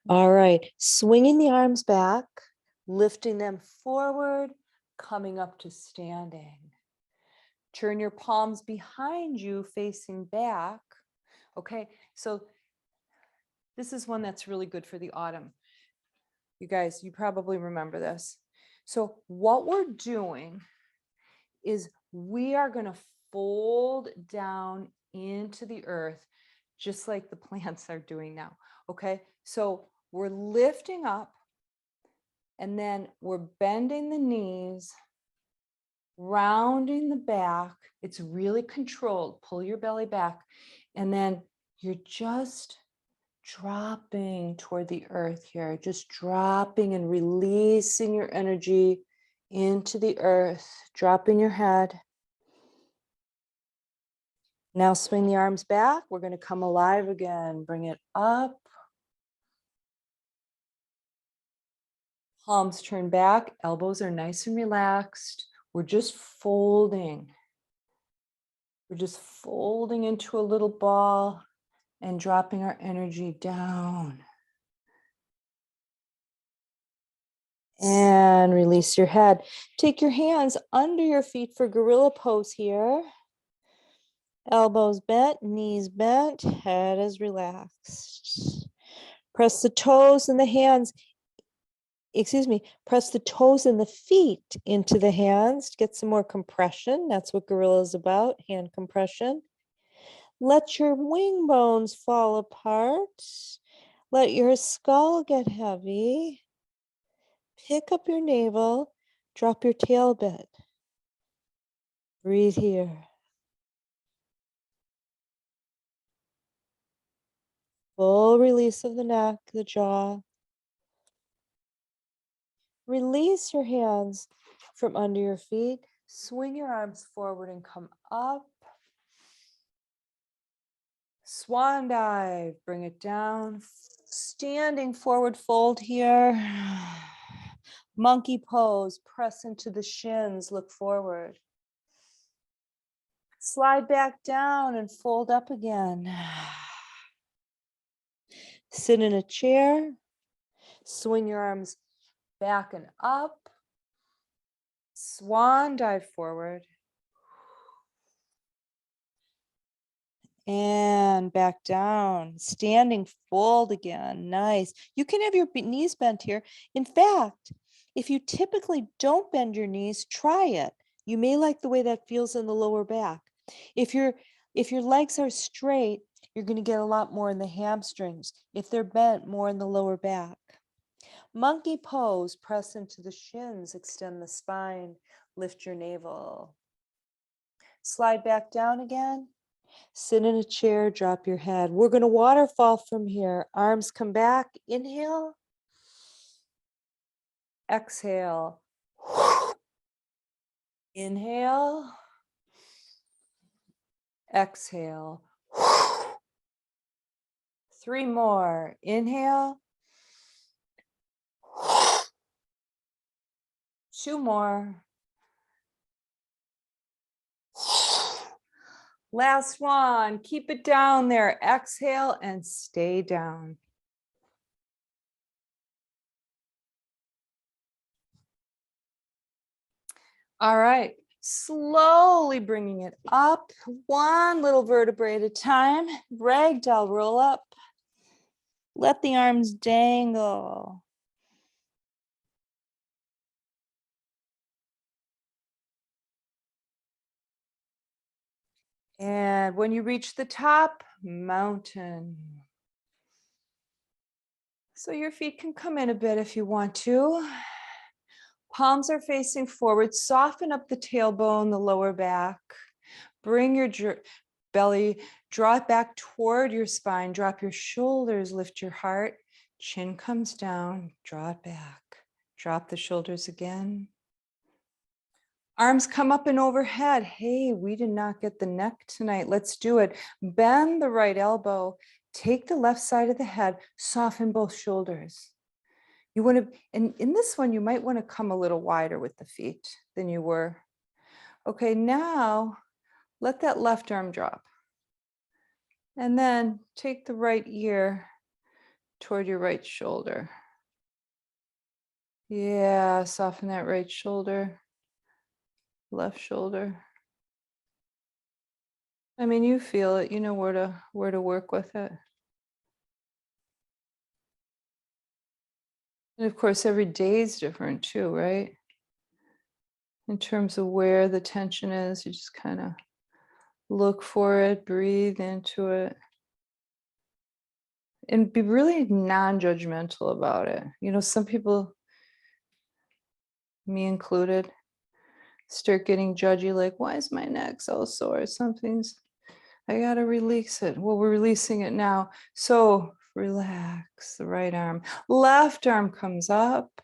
S2: All right, swinging the arms back, lifting them forward, coming up to standing. Turn your palms behind you, facing back. Okay, so this is one that's really good for the autumn. You guys, you probably remember this. So what we're doing is we are going to fold down into the earth, just like the plants are doing now. Okay, so we're lifting up and then we're bending the knees, rounding the back. It's really controlled. Pull your belly back. And then you're just dropping toward the earth here, just dropping and releasing your energy into the earth, dropping your head. Now swing the arms back. We're going to come alive again. Bring it up. Palms turn back. Elbows are nice and relaxed. We're just folding. We're just folding into a little ball and dropping our energy down. And release your head. Take your hands under your feet for gorilla pose here. Elbows bent, knees bent, head is relaxed. Press the toes and the hands, press the toes and the feet into the hands to get some more compression. That's what gorilla is about, hand compression. Let your wing bones fall apart. Let your skull get heavy. Pick up your navel, drop your tail a bit. Breathe here. Full release of the neck, the jaw. Release your hands from under your feet. Swing your arms forward and come up. Swan dive, bring it down. Standing forward fold here. Monkey pose, press into the shins, look forward. Slide back down and fold up again. Sit in a chair. Swing your arms back and up. Swan dive forward. And back down, standing fold again. Nice. You can have your knees bent here. In fact, if you typically don't bend your knees, try it. You may like the way that feels in the lower back. If your legs are straight, you're going to get a lot more in the hamstrings. If they're bent, more in the lower back. Monkey pose, press into the shins, extend the spine, lift your navel. Slide back down again. Sit in a chair, drop your head. We're going to waterfall from here. Arms come back. Inhale. Exhale. Inhale. Exhale. 3 more. Inhale. 2 more. Last one. Keep it down there. Exhale and stay down. All right. Slowly bringing it up, one little vertebrae at a time. Ragdoll roll up. Let the arms dangle. And when you reach the top, mountain. So your feet can come in a bit if you want to. Palms are facing forward. Soften up the tailbone, the lower back. Bring your belly, draw it back toward your spine. Drop your shoulders, lift your heart. Chin comes down, draw it back. Drop the shoulders again. Arms come up and overhead. Hey, we did not get the neck tonight. Let's do it. Bend the right elbow. Take the left side of the head. Soften both shoulders. You want to, and in this one, you might want to come a little wider with the feet than you were. Okay, now let that left arm drop. And then take the right ear toward your right shoulder. Yeah, soften that right shoulder, left shoulder. I mean, you feel it, you know where to work with it. And of course, every day is different too, right? In terms of where the tension is, you just kind of look for it, breathe into it. And be really non-judgmental about it. You know, some people, me included, start getting judgy, like, why is my neck so sore? I gotta release it. Well, we're releasing it now. So relax the right arm. Left arm comes up.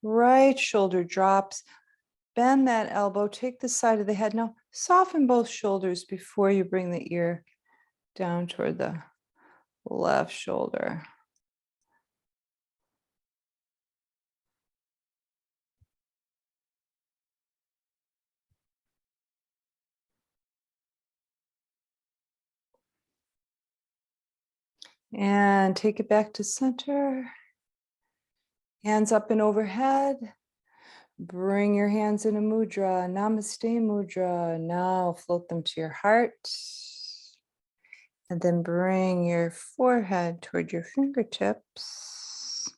S2: Right shoulder drops. Bend that elbow. Take the side of the head. Now soften both shoulders before you bring the ear down toward the left shoulder. And take it back to center. Hands up and overhead. Bring your hands in a mudra, namaste mudra. Now float them to your heart. And then bring your forehead toward your fingertips.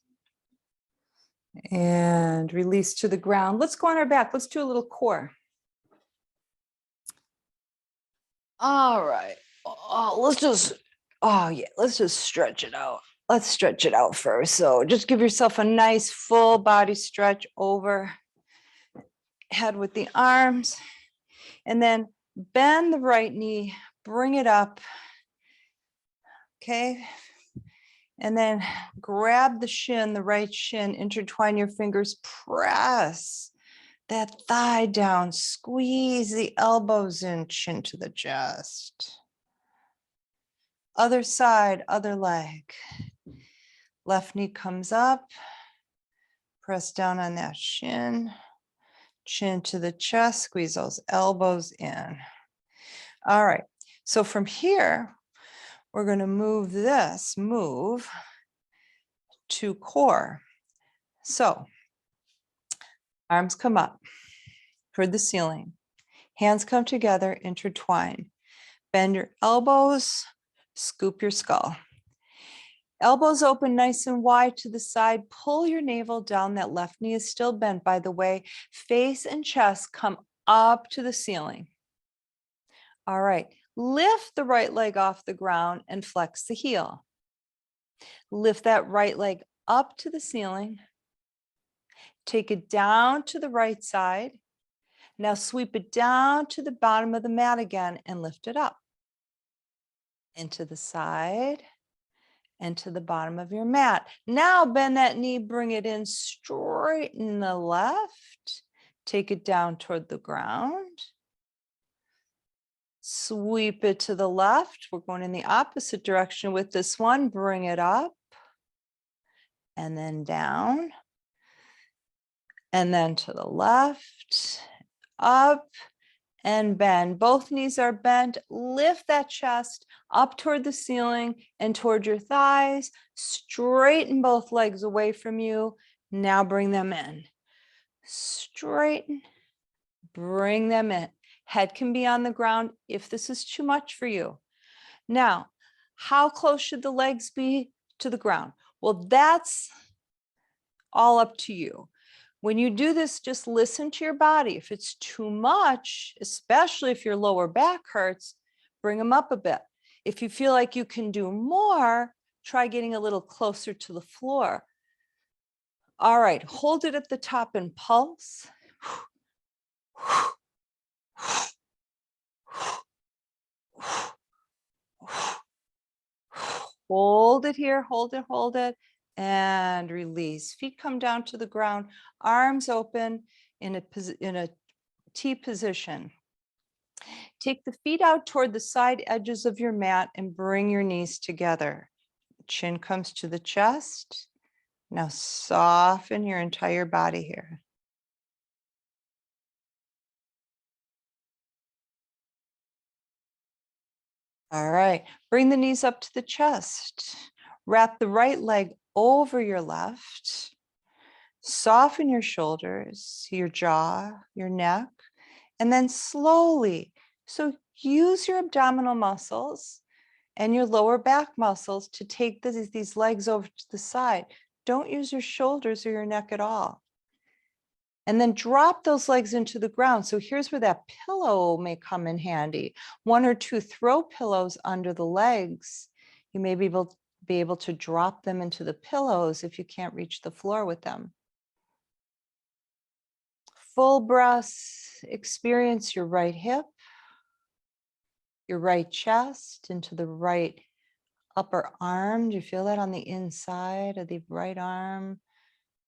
S2: And release to the ground. Let's go on our back. Let's do a little core. All right. Let's just stretch it out. Let's stretch it out first. So just give yourself a nice full body stretch over head with the arms, and then bend the right knee, bring it up. Okay. And then grab the shin, the right shin, intertwine your fingers, press that thigh down, squeeze the elbows in, chin to the chest. Other side, other leg. Left knee comes up, press down on that shin, chin to the chest, squeeze those elbows in. All right, so from here, we're going to move to core. So arms come up toward the ceiling, hands come together, intertwine. Bend your elbows, scoop your skull. Elbows open nice and wide to the side. Pull your navel down. That left knee is still bent, by the way. Face and chest come up to the ceiling. All right. Lift the right leg off the ground and flex the heel. Lift that right leg up to the ceiling. Take it down to the right side. Now sweep it down to the bottom of the mat again and lift it up. Into the side and to the bottom of your mat. Now bend that knee, bring it in, straighten the left. Take it down toward the ground. Sweep it to the left. We're going in the opposite direction with this one. Bring it up and then down. And then to the left, up and bend. Both knees are bent. Lift that chest up toward the ceiling and toward your thighs. Straighten both legs away from you. Now bring them in. Straighten, bring them in. Head can be on the ground if this is too much for you. Now, how close should the legs be to the ground? Well, that's all up to you. When you do this, just listen to your body. If it's too much, especially if your lower back hurts, bring them up a bit. If you feel like you can do more, try getting a little closer to the floor. All right, hold it at the top and pulse. Hold it here, hold it, and release. Feet come down to the ground, arms open in a T position. Take the feet out toward the side edges of your mat and bring your knees together. Chin comes to the chest. Now soften your entire body here. All right, bring the knees up to the chest. Wrap the right leg over your left. Soften your shoulders, your jaw, your neck, and then slowly. So use your abdominal muscles and your lower back muscles to take these legs over to the side. Don't use your shoulders or your neck at all. And then drop those legs into the ground. So here's where that pillow may come in handy. 1 or 2 throw pillows under the legs. You may be able to drop them into the pillows if you can't reach the floor with them. Full breaths, experience your right hip, your right chest into the right upper arm. Do you feel that on the inside of the right arm?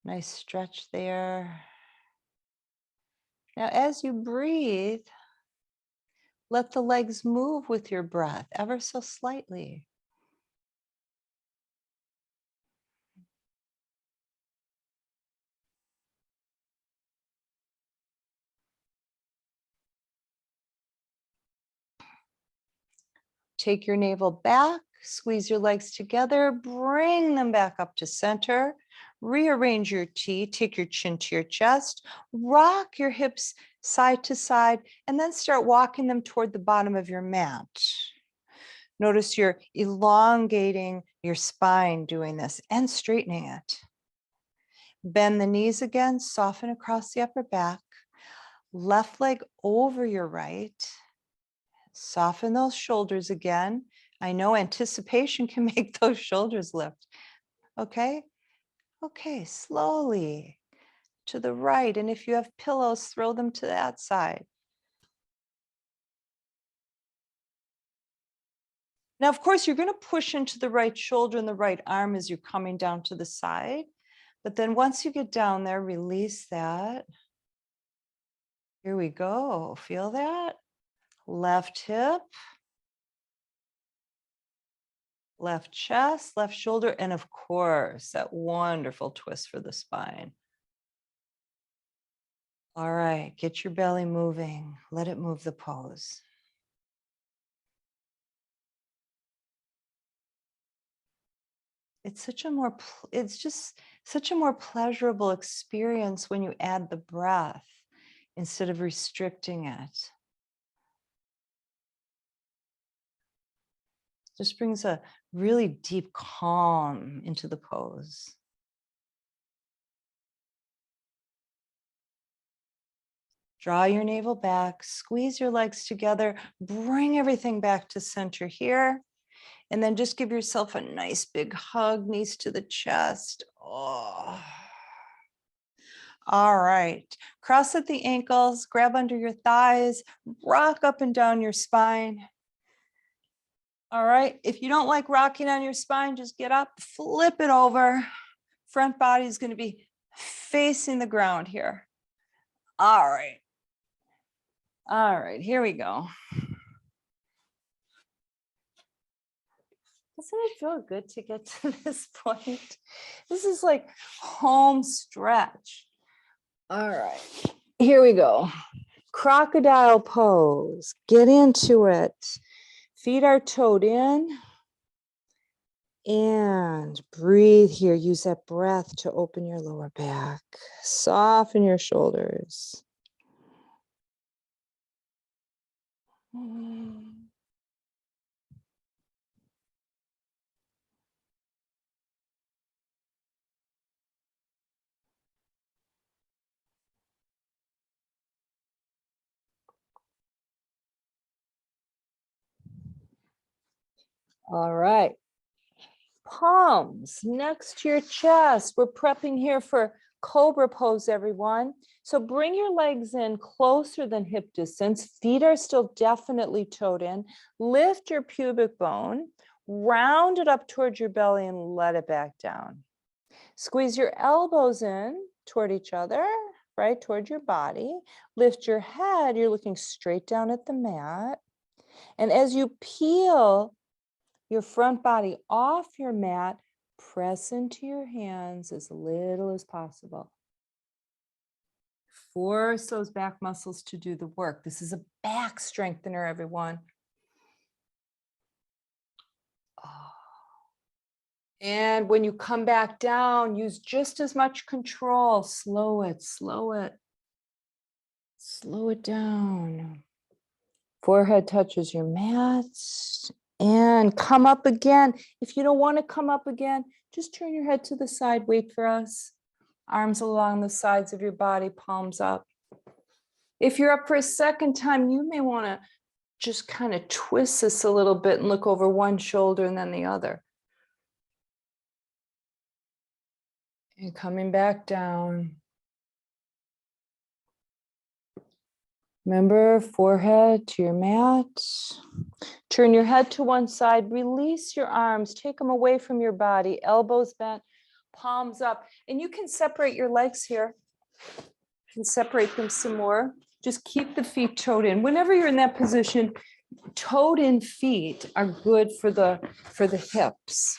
S2: Nice stretch there. Now, as you breathe, let the legs move with your breath ever so slightly. Take your navel back, squeeze your legs together, bring them back up to center. Rearrange your T, take your chin to your chest, rock your hips side to side, and then start walking them toward the bottom of your mat. Notice you're elongating your spine doing this and straightening it. Bend the knees again, soften across the upper back. Left leg over your right. Soften those shoulders again. I know anticipation can make those shoulders lift. Okay? Okay, slowly to the right. And if you have pillows, throw them to that side. Now, of course, you're going to push into the right shoulder and the right arm as you're coming down to the side. But then once you get down there, release that. Here we go. Feel that? Left hip, left chest, left shoulder, and of course, that wonderful twist for the spine. All right, get your belly moving. Let it move the pose. It's just such a more pleasurable experience when you add the breath instead of restricting it. Just brings a really deep calm into the pose. Draw your navel back, squeeze your legs together, bring everything back to center here. And then just give yourself a nice big hug, knees to the chest. Oh. All right. Cross at the ankles, grab under your thighs, rock up and down your spine. All right. If you don't like rocking on your spine, just get up, flip it over. Front body is going to be facing the ground here. All right. All right, here we go. Doesn't it feel good to get to this point? This is like home stretch. All right, here we go. Crocodile pose. Get into it. Feet are toed in. And breathe here. Use that breath to open your lower back. Soften your shoulders. All right. Palms next to your chest. We're prepping here for cobra pose, everyone. So bring your legs in closer than hip distance. Feet are still definitely toed in. Lift your pubic bone, round it up towards your belly and let it back down. Squeeze your elbows in toward each other, right, toward your body. Lift your head. You're looking straight down at the mat. And as you peel your front body off your mat, press into your hands as little as possible. Force those back muscles to do the work. This is a back strengthener, everyone. Oh. And when you come back down, use just as much control. Slow it, slow it. Slow it down. Forehead touches your mat. And come up again. If you don't want to come up again, just turn your head to the side. Wait for us. Arms along the sides of your body, palms up. If you're up for a second time, you may want to just kind of twist this a little bit and look over one shoulder and then the other. And coming back down. Remember, forehead to your mat. Turn your head to one side, release your arms, take them away from your body, elbows bent, palms up. And you can separate your legs here. You can separate them some more. Just keep the feet toed in. Whenever you're in that position, toed in feet are good for the hips,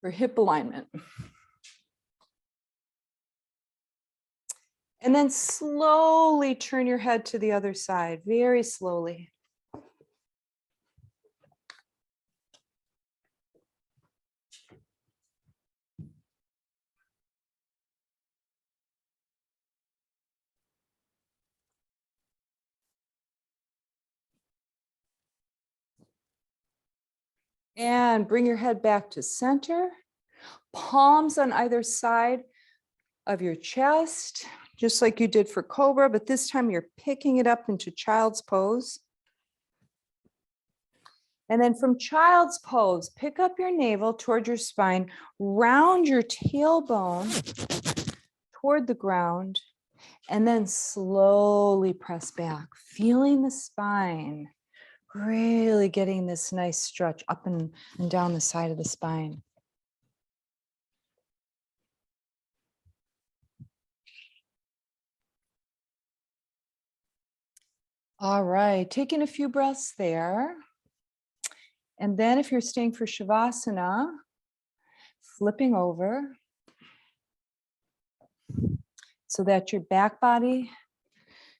S2: for hip alignment. And then slowly turn your head to the other side, very slowly. And bring your head back to center. Palms on either side of your chest, just like you did for cobra, but this time you're picking it up into child's pose. And then from child's pose, pick up your navel toward your spine, round your tailbone toward the ground, and then slowly press back, feeling the spine, really getting this nice stretch up and down the side of the spine. All right, taking a few breaths there. And then if you're staying for Shavasana, flipping over so that your back body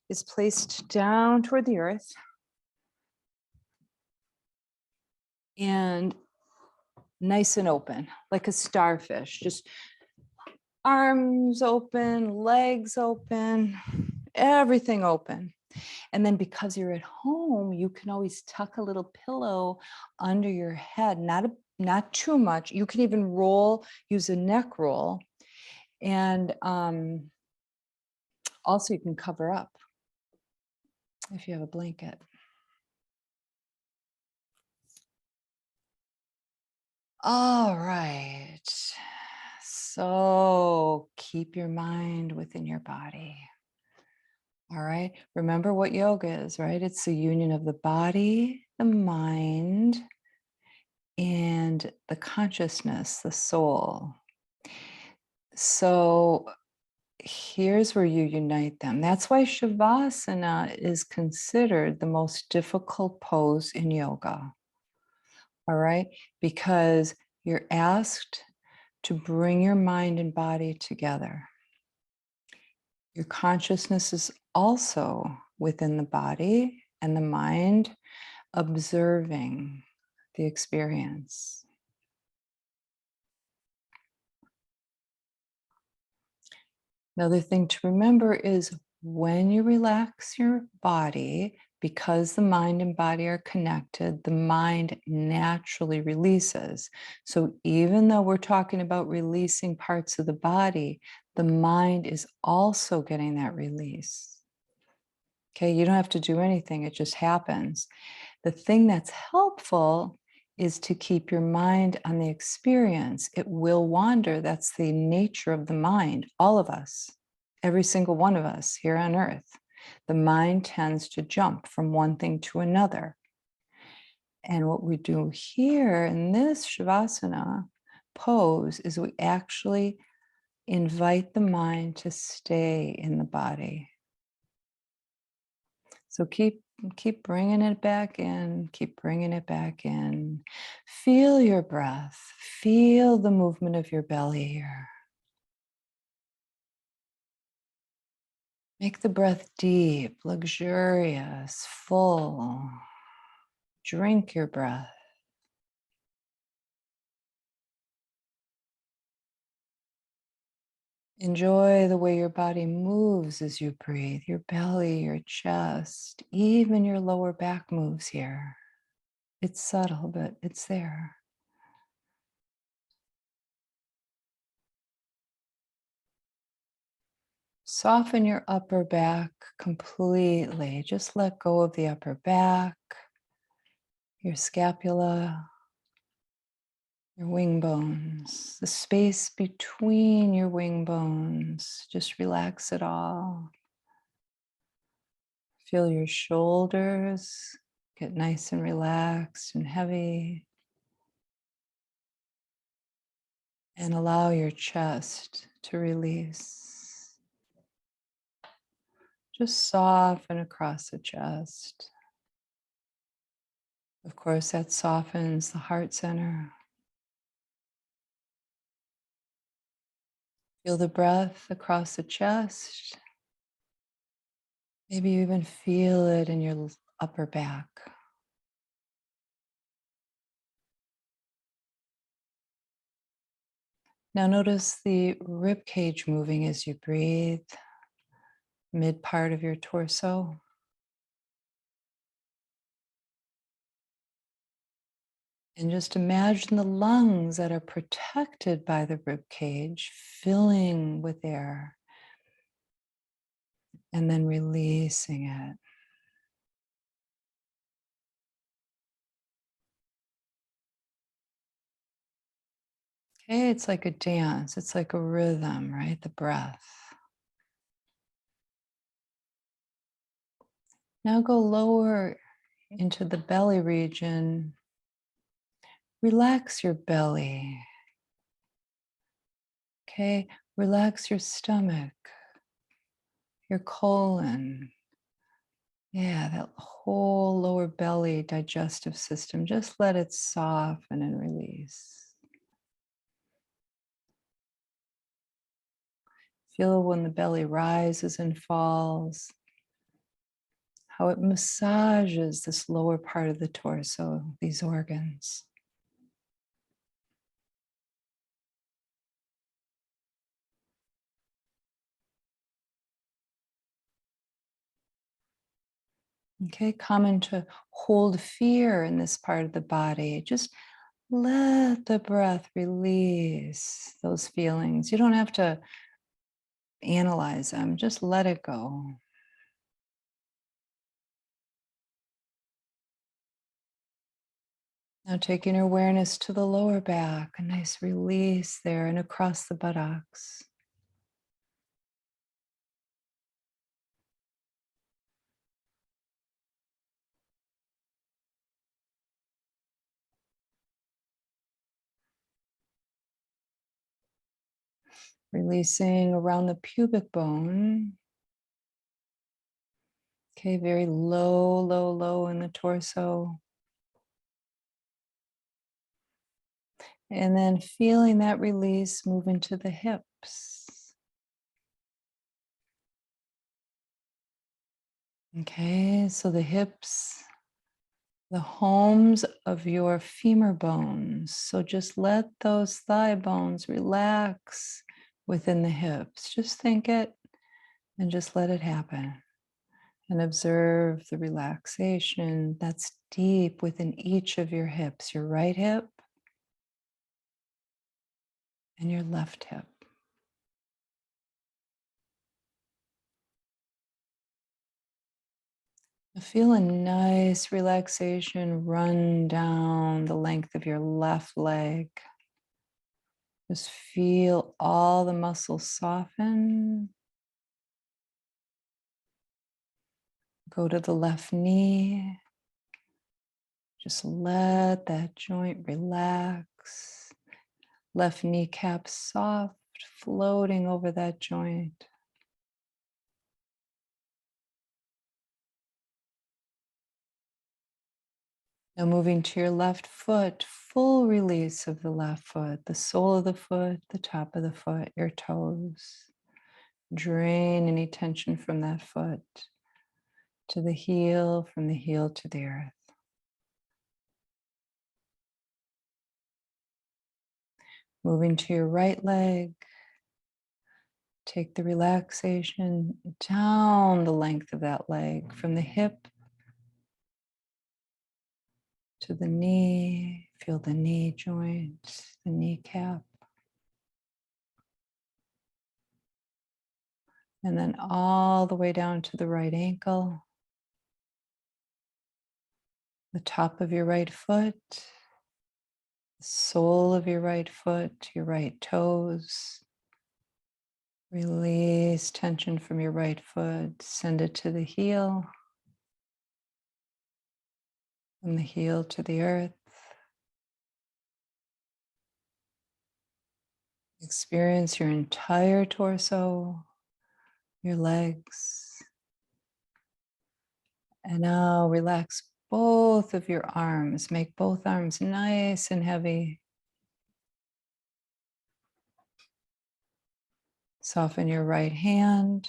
S2: is placed down toward the earth. And nice and open, like a starfish, just arms open, legs open, everything open.
S1: And then because you're at home, you can always tuck a little pillow under your head, not too much. You can even use a neck roll. And also you can cover up if you have a blanket. All right. So keep your mind within your body. All right. Remember what yoga is, right? It's the union of the body, the mind, and the consciousness, the soul. So here's where you unite them. That's why Shavasana is considered the most difficult pose in yoga. All right. Because you're asked to bring your mind and body together. Your consciousness is also within the body and the mind, observing the experience. Another thing to remember is when you relax your body, because the mind and body are connected, the mind naturally releases. So even though we're talking about releasing parts of the body, the mind is also getting that release. Okay, you don't have to do anything, it just happens. The thing that's helpful is to keep your mind on the experience. It will wander. That's the nature of the mind, all of us, every single one of us here on earth. The mind tends to jump from one thing to another. And what we do here in this Shavasana pose is we actually invite the mind to stay in the body. So keep bringing it back in, keep bringing it back in. Feel your breath, feel the movement of your belly here. Make the breath deep, luxurious, full. Drink your breath. Enjoy the way your body moves as you breathe, your belly, your chest, even your lower back moves here. It's subtle, but it's there. Soften your upper back completely. Just let go of the upper back, your scapula, your wing bones, the space between your wing bones. Just relax it all. Feel your shoulders get nice and relaxed and heavy. And allow your chest to release. Just soften across the chest. Of course, that softens the heart center. Feel the breath across the chest. Maybe you even feel it in your upper back. Now notice the rib cage moving as you breathe, mid part of your torso. And just imagine the lungs that are protected by the rib cage filling with air and then releasing it. Okay, it's like a dance, it's like a rhythm, right? The breath. Now go lower into the belly region. Relax your belly. Okay, relax your stomach, your colon. Yeah, that whole lower belly digestive system. Just let it soften and release. Feel when the belly rises and falls, how it massages this lower part of the torso, these organs. Okay, common to hold fear in this part of the body. Just let the breath release those feelings. You don't have to analyze them, just let it go. Now taking your awareness to the lower back, a nice release there and across the buttocks. Releasing around the pubic bone. Okay, very low, low, low in the torso. And then feeling that release move into the hips. Okay, so the hips, the homes of your femur bones. So just let those thigh bones relax within the hips. Just think it and just let it happen. And observe the relaxation that's deep within each of your hips, your right hip and your left hip. Feel a nice relaxation run down the length of your left leg. Just feel all the muscles soften. Go to the left knee. Just let that joint relax. Left kneecap soft, floating over that joint. Now moving to your left foot, full release of the left foot, the sole of the foot, the top of the foot, your toes. Drain any tension from that foot to the heel, from the heel to the earth. Moving to your right leg, take the relaxation down the length of that leg, from the hip to the knee. Feel the knee joint, the kneecap. And then all the way down to the right ankle, the top of your right foot, the sole of your right foot, your right toes. Release tension from your right foot, send it to the heel, from the heel to the earth. Experience your entire torso, your legs. And now relax both of your arms. Make both arms nice and heavy. Soften your right hand,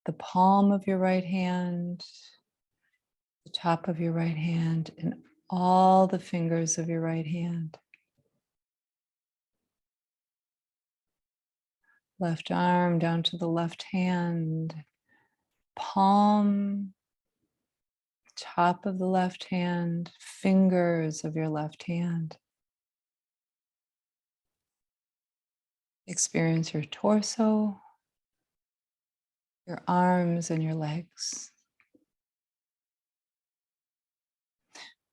S1: the palm of your right hand, the top of your right hand, and all the fingers of your right hand. Left arm down to the left hand, palm, top of the left hand, fingers of your left hand. Experience your torso, your arms, and your legs.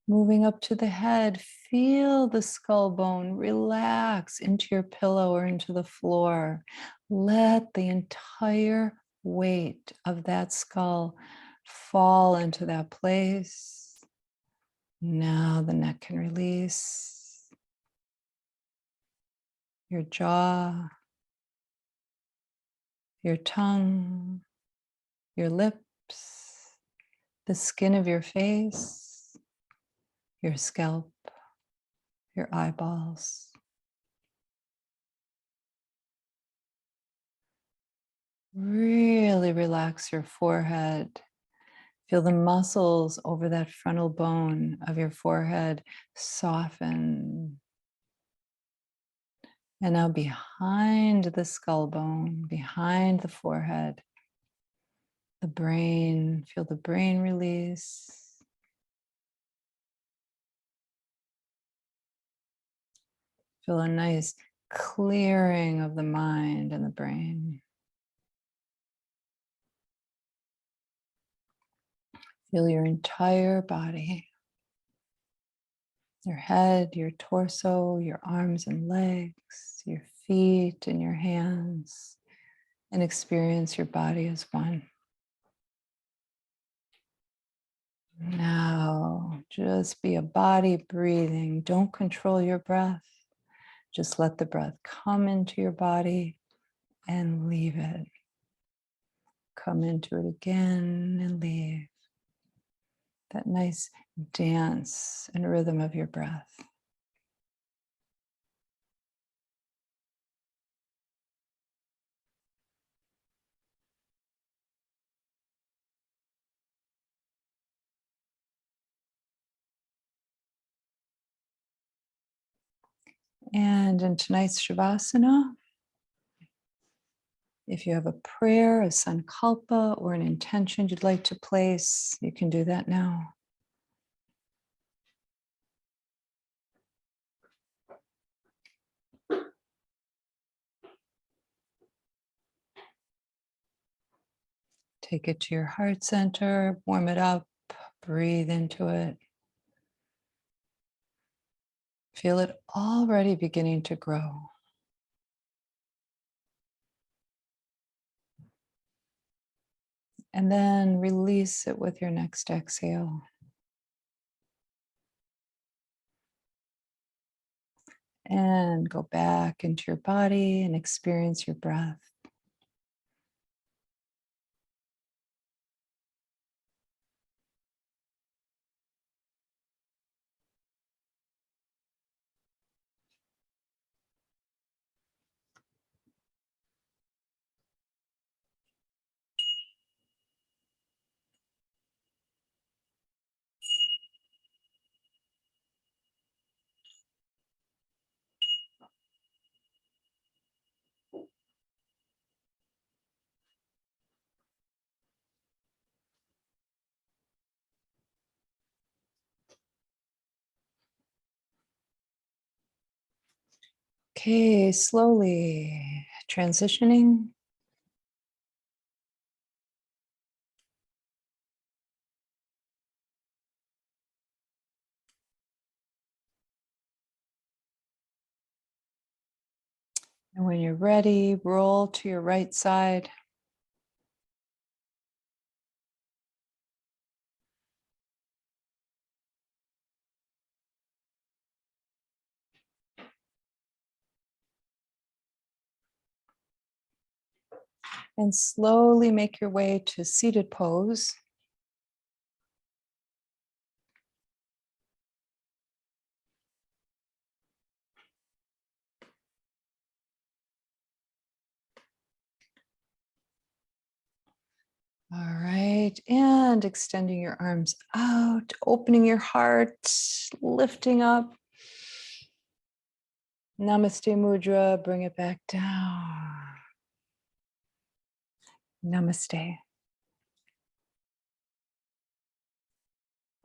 S1: Moving up to the head, feel the skull bone relax into your pillow or into the floor. Let the entire weight of that skull fall into that place. Now the neck can release. Your jaw, your tongue, your lips, the skin of your face, your scalp, your eyeballs. Really relax your forehead. Feel the muscles over that frontal bone of your forehead soften. And now behind the skull bone, behind the forehead, the brain, feel the brain release. Feel a nice clearing of the mind and the brain. Feel your entire body. Your head, your torso, your arms and legs, your feet and your hands, and experience your body as one. Now, just be a body breathing. Don't control your breath. Just let the breath come into your body and leave it. Come into it again and leave. That nice dance and rhythm of your breath. And in tonight's Shavasana, if you have a prayer, a sankalpa, or an intention you'd like to place, you can do that now. Take it to your heart center, warm it up, breathe into it. Feel it already beginning to grow. And then release it with your next exhale. And go back into your body and experience your breath. Okay, slowly transitioning. And when you're ready, roll to your right side. And slowly make your way to seated pose. All right, and extending your arms out, opening your heart, lifting up. Namaste Mudra, bring it back down. Namaste.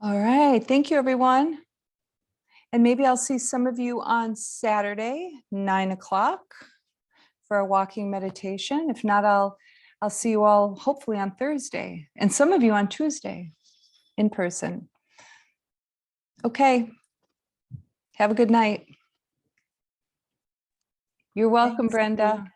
S1: All right, thank you everyone. And maybe I'll see some of you on Saturday, 9 o'clock for a walking meditation. If not, I'll see you all hopefully on Thursday and some of you on Tuesday in person. Okay, have a good night. You're welcome,
S2: Thanks,
S1: Brenda.
S2: Dee.